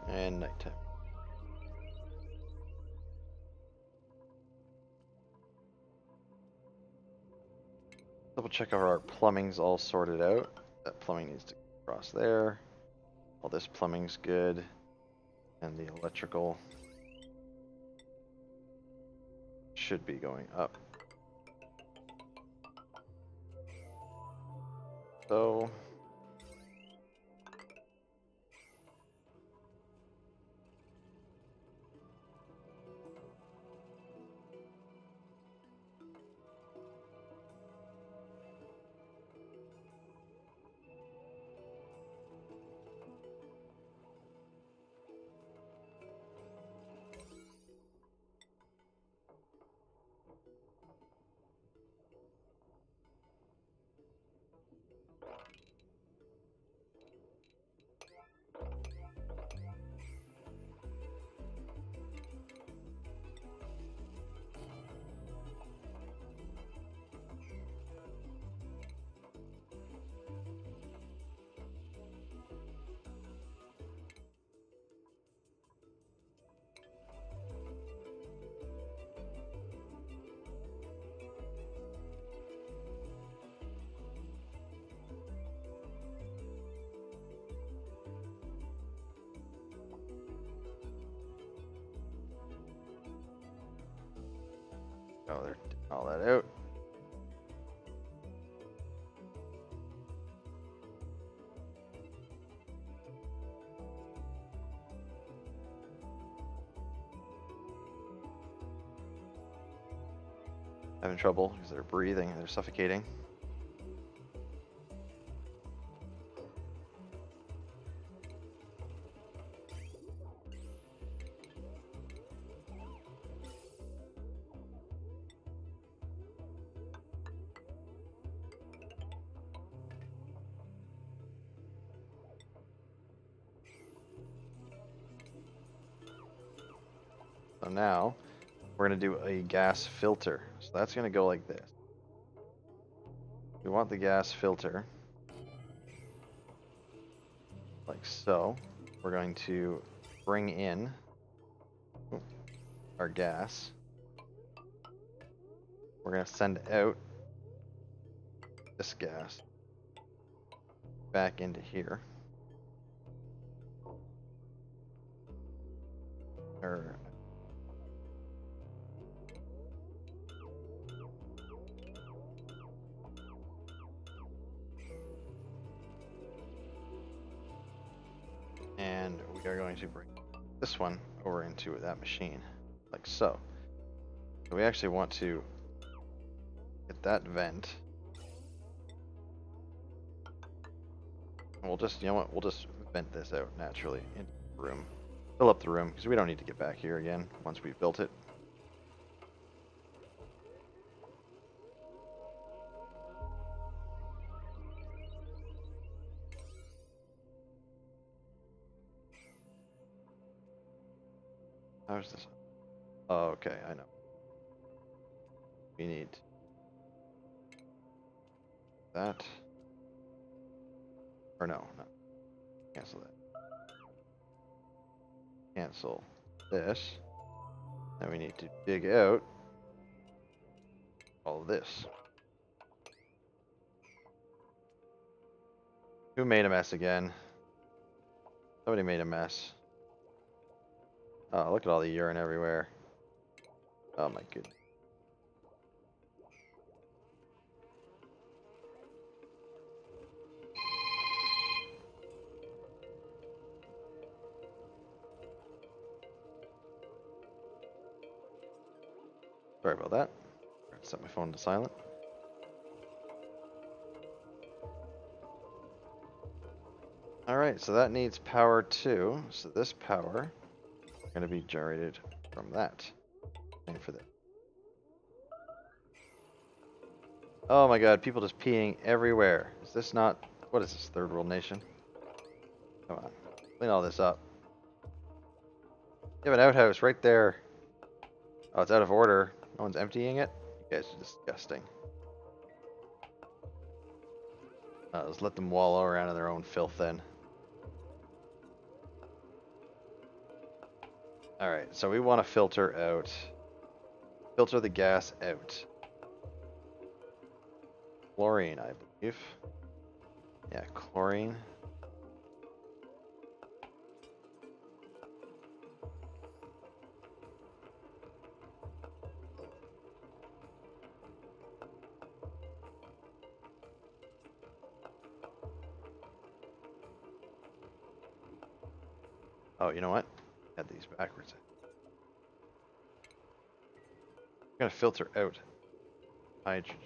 And nighttime. Double check if our plumbing's all sorted out. That plumbing needs to cross there. All this plumbing's good. And the electrical should be going up. So oh, they're taking all that out. Having trouble because they're breathing, they're suffocating. So now we're going to do a gas filter. So that's going to go like this. We want the gas filter like so. We're going to bring in our gas. We're going to send out this gas back into here. And we are going to bring this one over into that machine, like so. So we actually want to get that vent. And we'll just, you know what, we'll just vent this out naturally into the room. Fill up the room, because we don't need to get back here again once we've built it. How's this? Oh, okay, I know. We need that. Or no. Cancel that. Cancel this. Then we need to dig out all of this. Who made a mess again? Somebody made a mess. Oh, look at all the urine everywhere. Oh my goodness. Sorry about that. Set my phone to silent. Alright, so that needs power too. So this power is going to be generated from that. And for this. Oh my god, people just peeing everywhere. Is this not... What is this, third world nation? Come on. Clean all this up. You have an outhouse right there. Oh, it's out of order. No one's emptying it? You guys are disgusting. Just let them wallow around in their own filth then. Alright, so we want to filter out... Filter the gas out. Chlorine, I believe. Yeah, chlorine. Oh, you know what? Had these backwards. I'm gonna filter out hydrogen.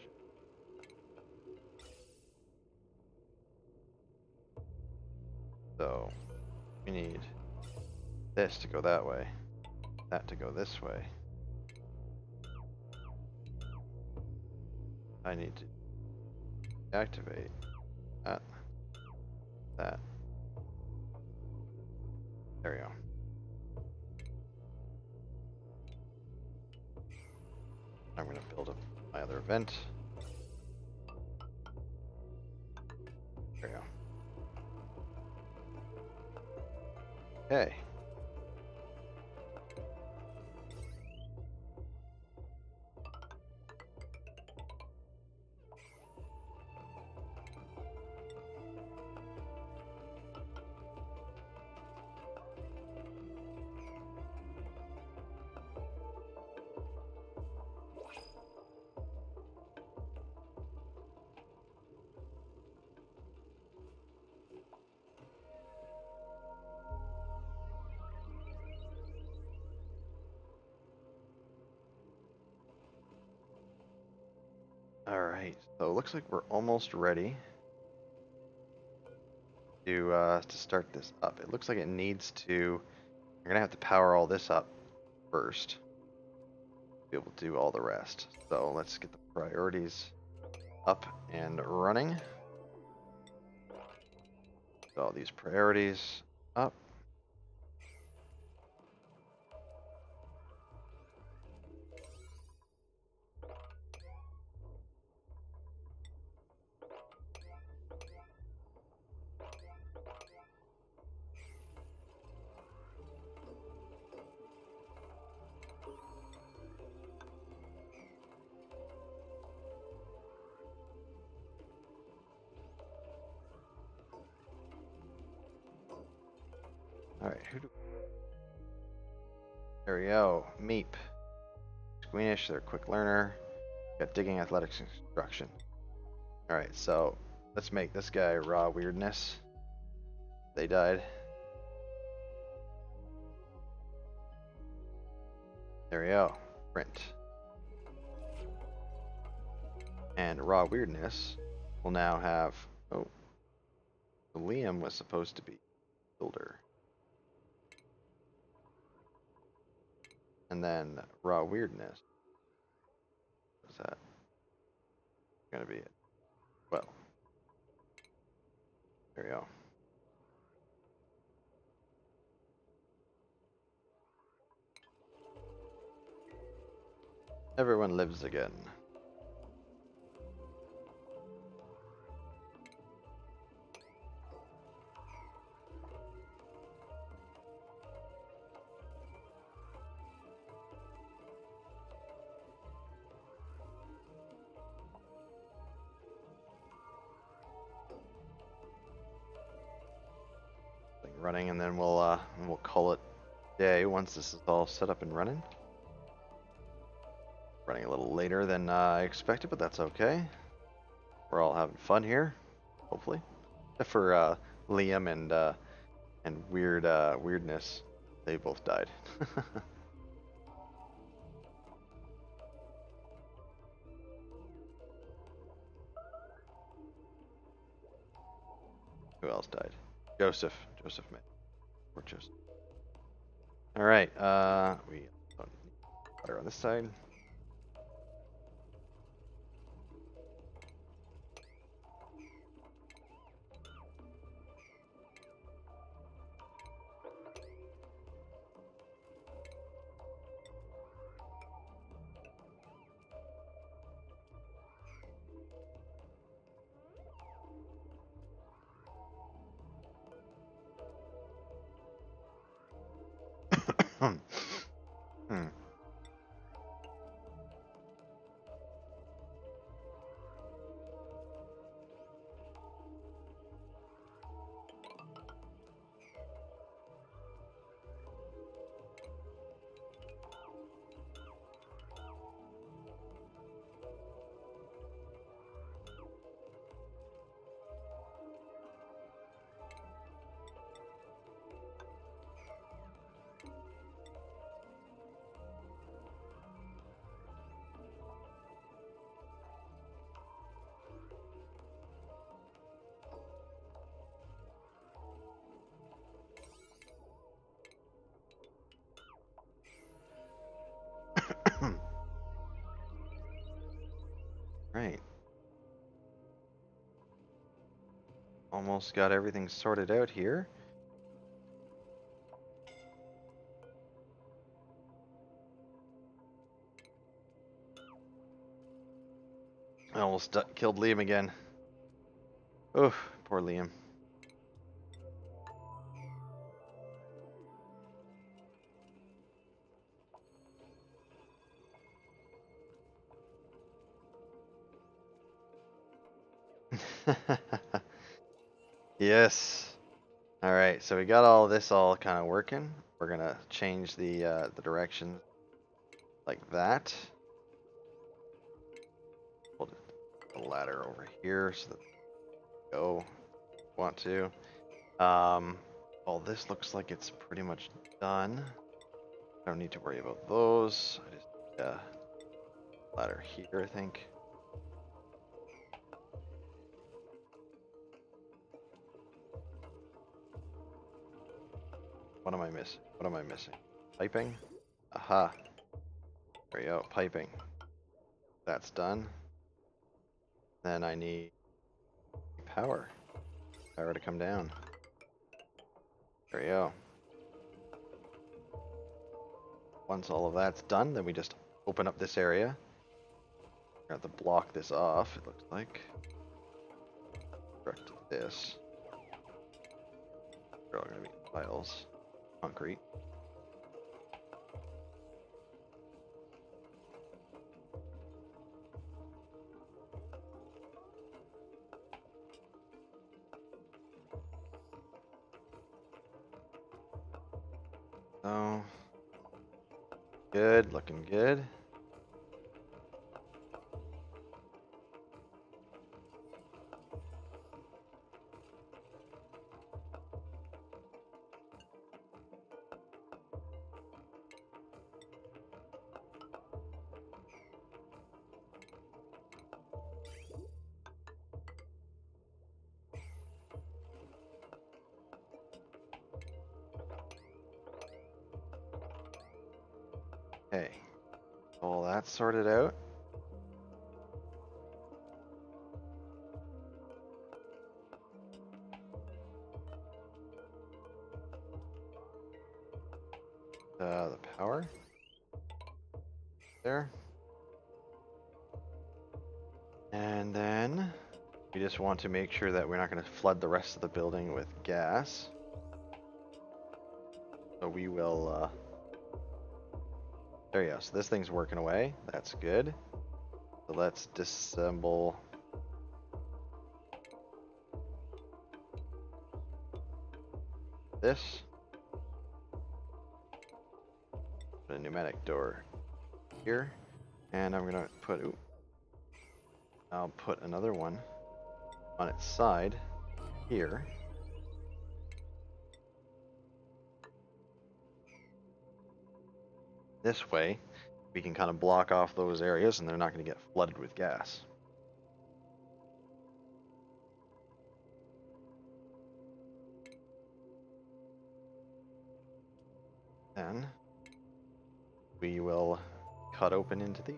So we need this to go that way, that to go this way. I need to activate that. There we go. I'm going to build up my other vent. There we go. Okay. Alright, so it looks like we're almost ready to start this up. It looks like it needs to... We're gonna have to power all this up first to be able to do all the rest. So let's get the priorities up and running. Get all these priorities up. Alright, there we go. Meep. Squeamish, they're a quick learner. Got digging, athletics, and construction. Alright, so let's make this guy raw weirdness. They died. There we go. Print. And raw weirdness will now have... Oh. Liam was supposed to be builder. And then raw weirdness. What's that? Gonna be it. Well. There we go. Everyone lives again. Running, and then we'll call it day once this is all set up and running. Running a little later than I expected, but that's okay. We're all having fun here, hopefully. Except for Liam and weirdness, they both died. Who else died? Joseph. Joseph May. Poor Joseph. All right. We Water on this side. Hmm. Hmm. Right. Almost got everything sorted out here. I almost killed Liam again. Oh, poor Liam. Yes. All right, so we got all this all kind of working. We're gonna change the direction like that. Put the ladder over here so that we go. Want to. Well, this looks like it's pretty much done. I don't need to worry about those. I just ladder here, I think. What am I missing? What am I missing? Piping? Aha. There we go, piping. That's done. Then I need power. Power to come down. There we go. Once all of that's done, then we just open up this area. We have to block this off, it looks like. Direct this. They're all gonna be tiles. Concrete. So good, looking good. Okay, all that sorted out. The power there, and then we just want to make sure that we're not going to flood the rest of the building with gas. So we will. There you go. So this thing's working away. That's good. So let's disassemble this. Put a pneumatic door here, and I'm gonna put. Ooh, I'll put another one on its side here. This way, we can kind of block off those areas, and they're not going to get flooded with gas. Then we will cut open into the.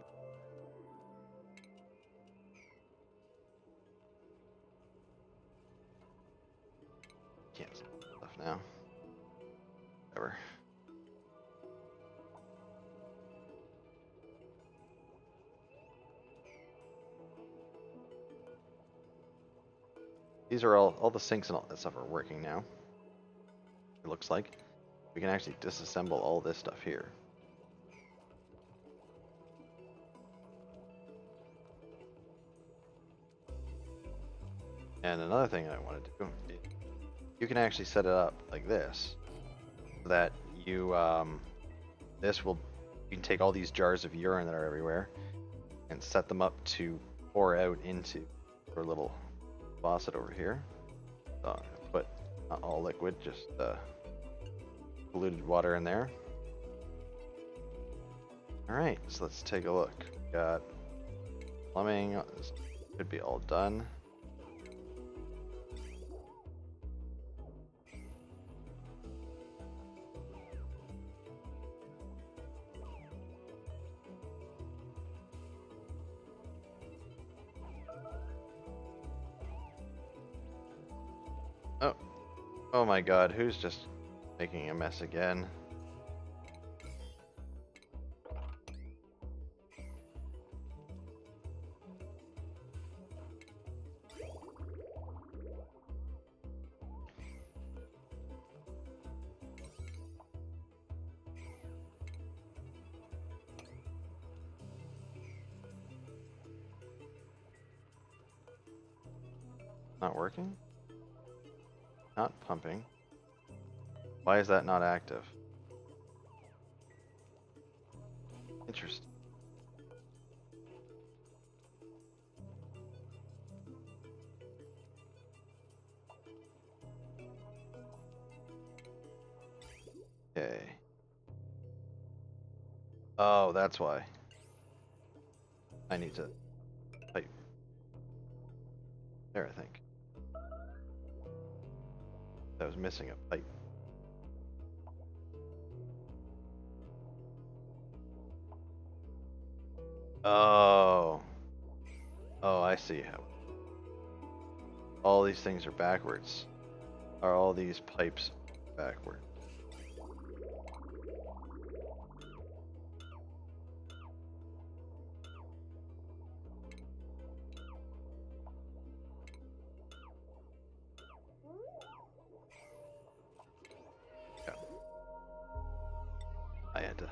Can't see stuff now. Whatever. These are all the sinks and all that stuff are working now. It looks like we can actually disassemble all this stuff here. And another thing I wanted to do, you can actually set it up like this, so that you you can take all these jars of urine that are everywhere and set them up to pour out into your little faucet over here. So I'm gonna put not all liquid, just polluted water in there. All right, so let's take a look. We got plumbing. This should be all done. Oh my god, who's just making a mess again? Not working? Not pumping. Why is that not active? Interesting. Okay. Oh, that's why. I need to pipe. There, I think. I was missing a pipe. Oh. Oh, I see how. All these things are backwards. Are all these pipes backwards? Yeah. I had to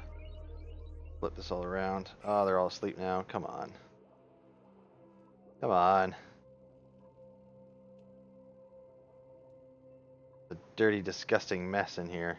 flip this all around. Oh, they're all asleep now. Come on. Come on. The dirty, disgusting mess in here.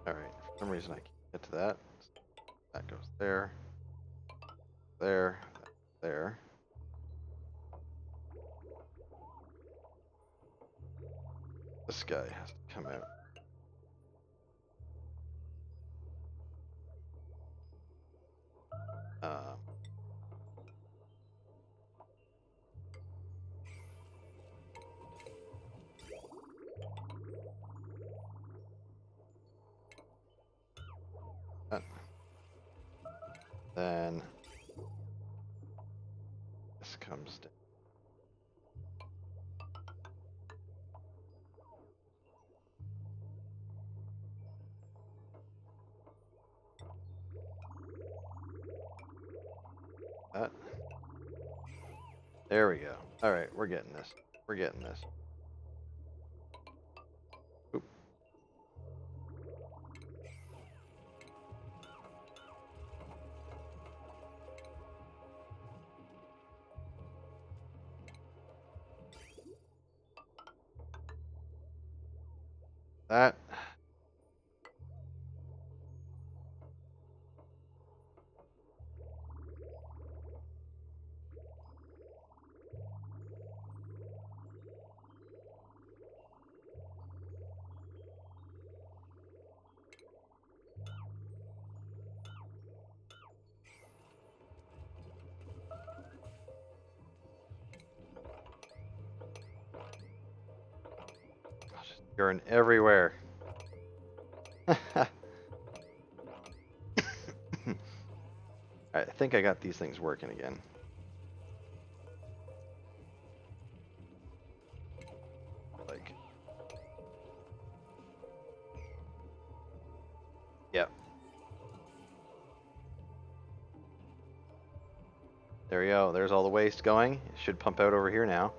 Alright, for some reason I can't get to that. That goes there. There. There. This guy has to come out. Um, then this comes down. That. There we go. Alright, we're getting this. We're getting this. Oop. that. Urine everywhere. I think I got these things working again. Like, yep. There we go. There's all the waste going. It should pump out over here now.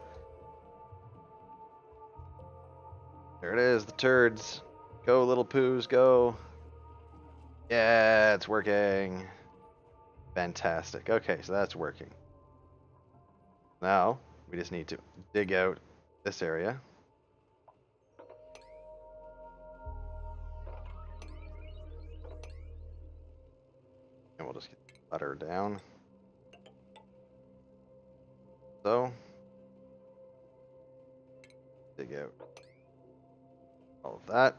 There it is, the turds. Go, little poos, go. Yeah, it's working. Fantastic. Okay, so that's working. Now, we just need to dig out this area. And we'll just get the butter down. So, dig out all of that.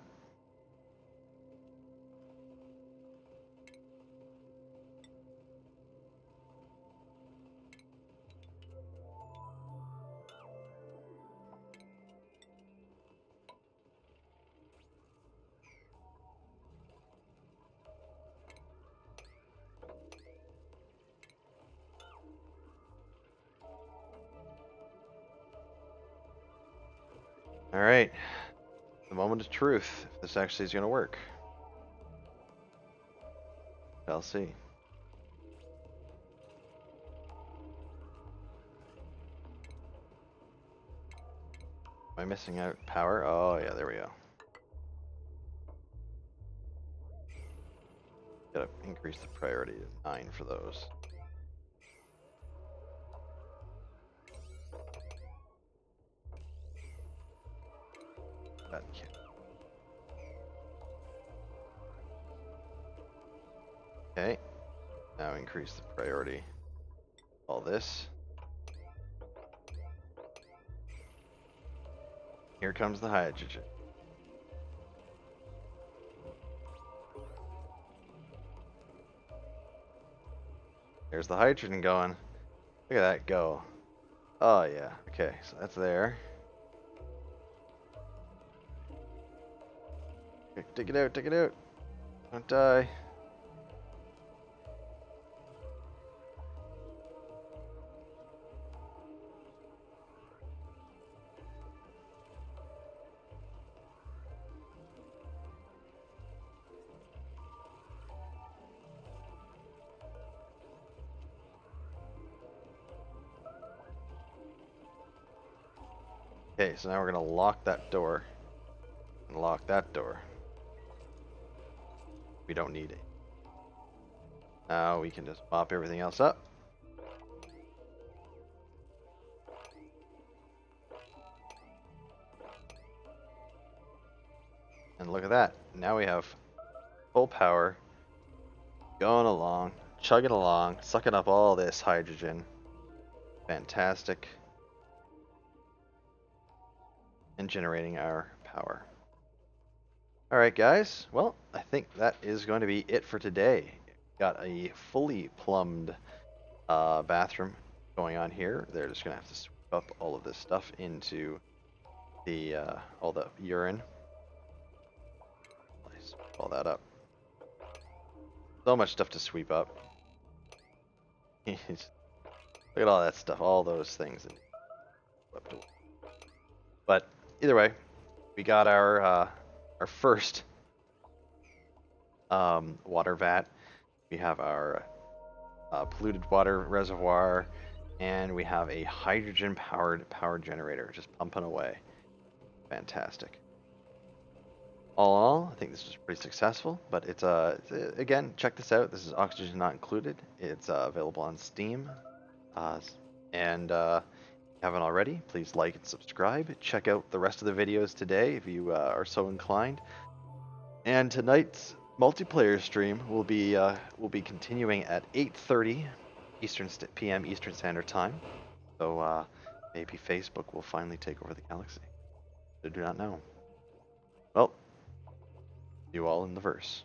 All right, the moment of truth, if this actually is going to work. I'll see. Am I missing out power? Oh yeah, there we go. Gotta increase the priority to 9 for those. That can't. Okay, now increase the priority. All this. Here comes the hydrogen. There's the hydrogen going. Look at that go. Oh yeah, okay, so that's there. Okay, dig it out, dig it out. Don't die. Okay, so now we're gonna lock that door. And lock that door. We don't need it. Now we can just mop everything else up. And look at that. Now we have full power. Going along, chugging along, sucking up all this hydrogen. Fantastic. And generating our power. Alright guys, well, I think that is going to be it for today. Got a fully plumbed bathroom going on here. They're just going to have to sweep up all of this stuff into the all the urine. Sweep all that up. So much stuff to sweep up. Look at all that stuff, all those things. But either way, we got our first water vat. We have our polluted water reservoir, and we have a hydrogen-powered power generator just pumping away. Fantastic. All in all, I think this was pretty successful, but it's again, check this out. This is Oxygen Not Included. It's available on Steam, and have haven't already, please like and subscribe. Check out the rest of the videos today if you are so inclined. And tonight's multiplayer stream will be continuing at 8:30 p.m. Eastern Standard Time. So maybe Facebook will finally take over the galaxy. I do not know. Well, you all in the verse.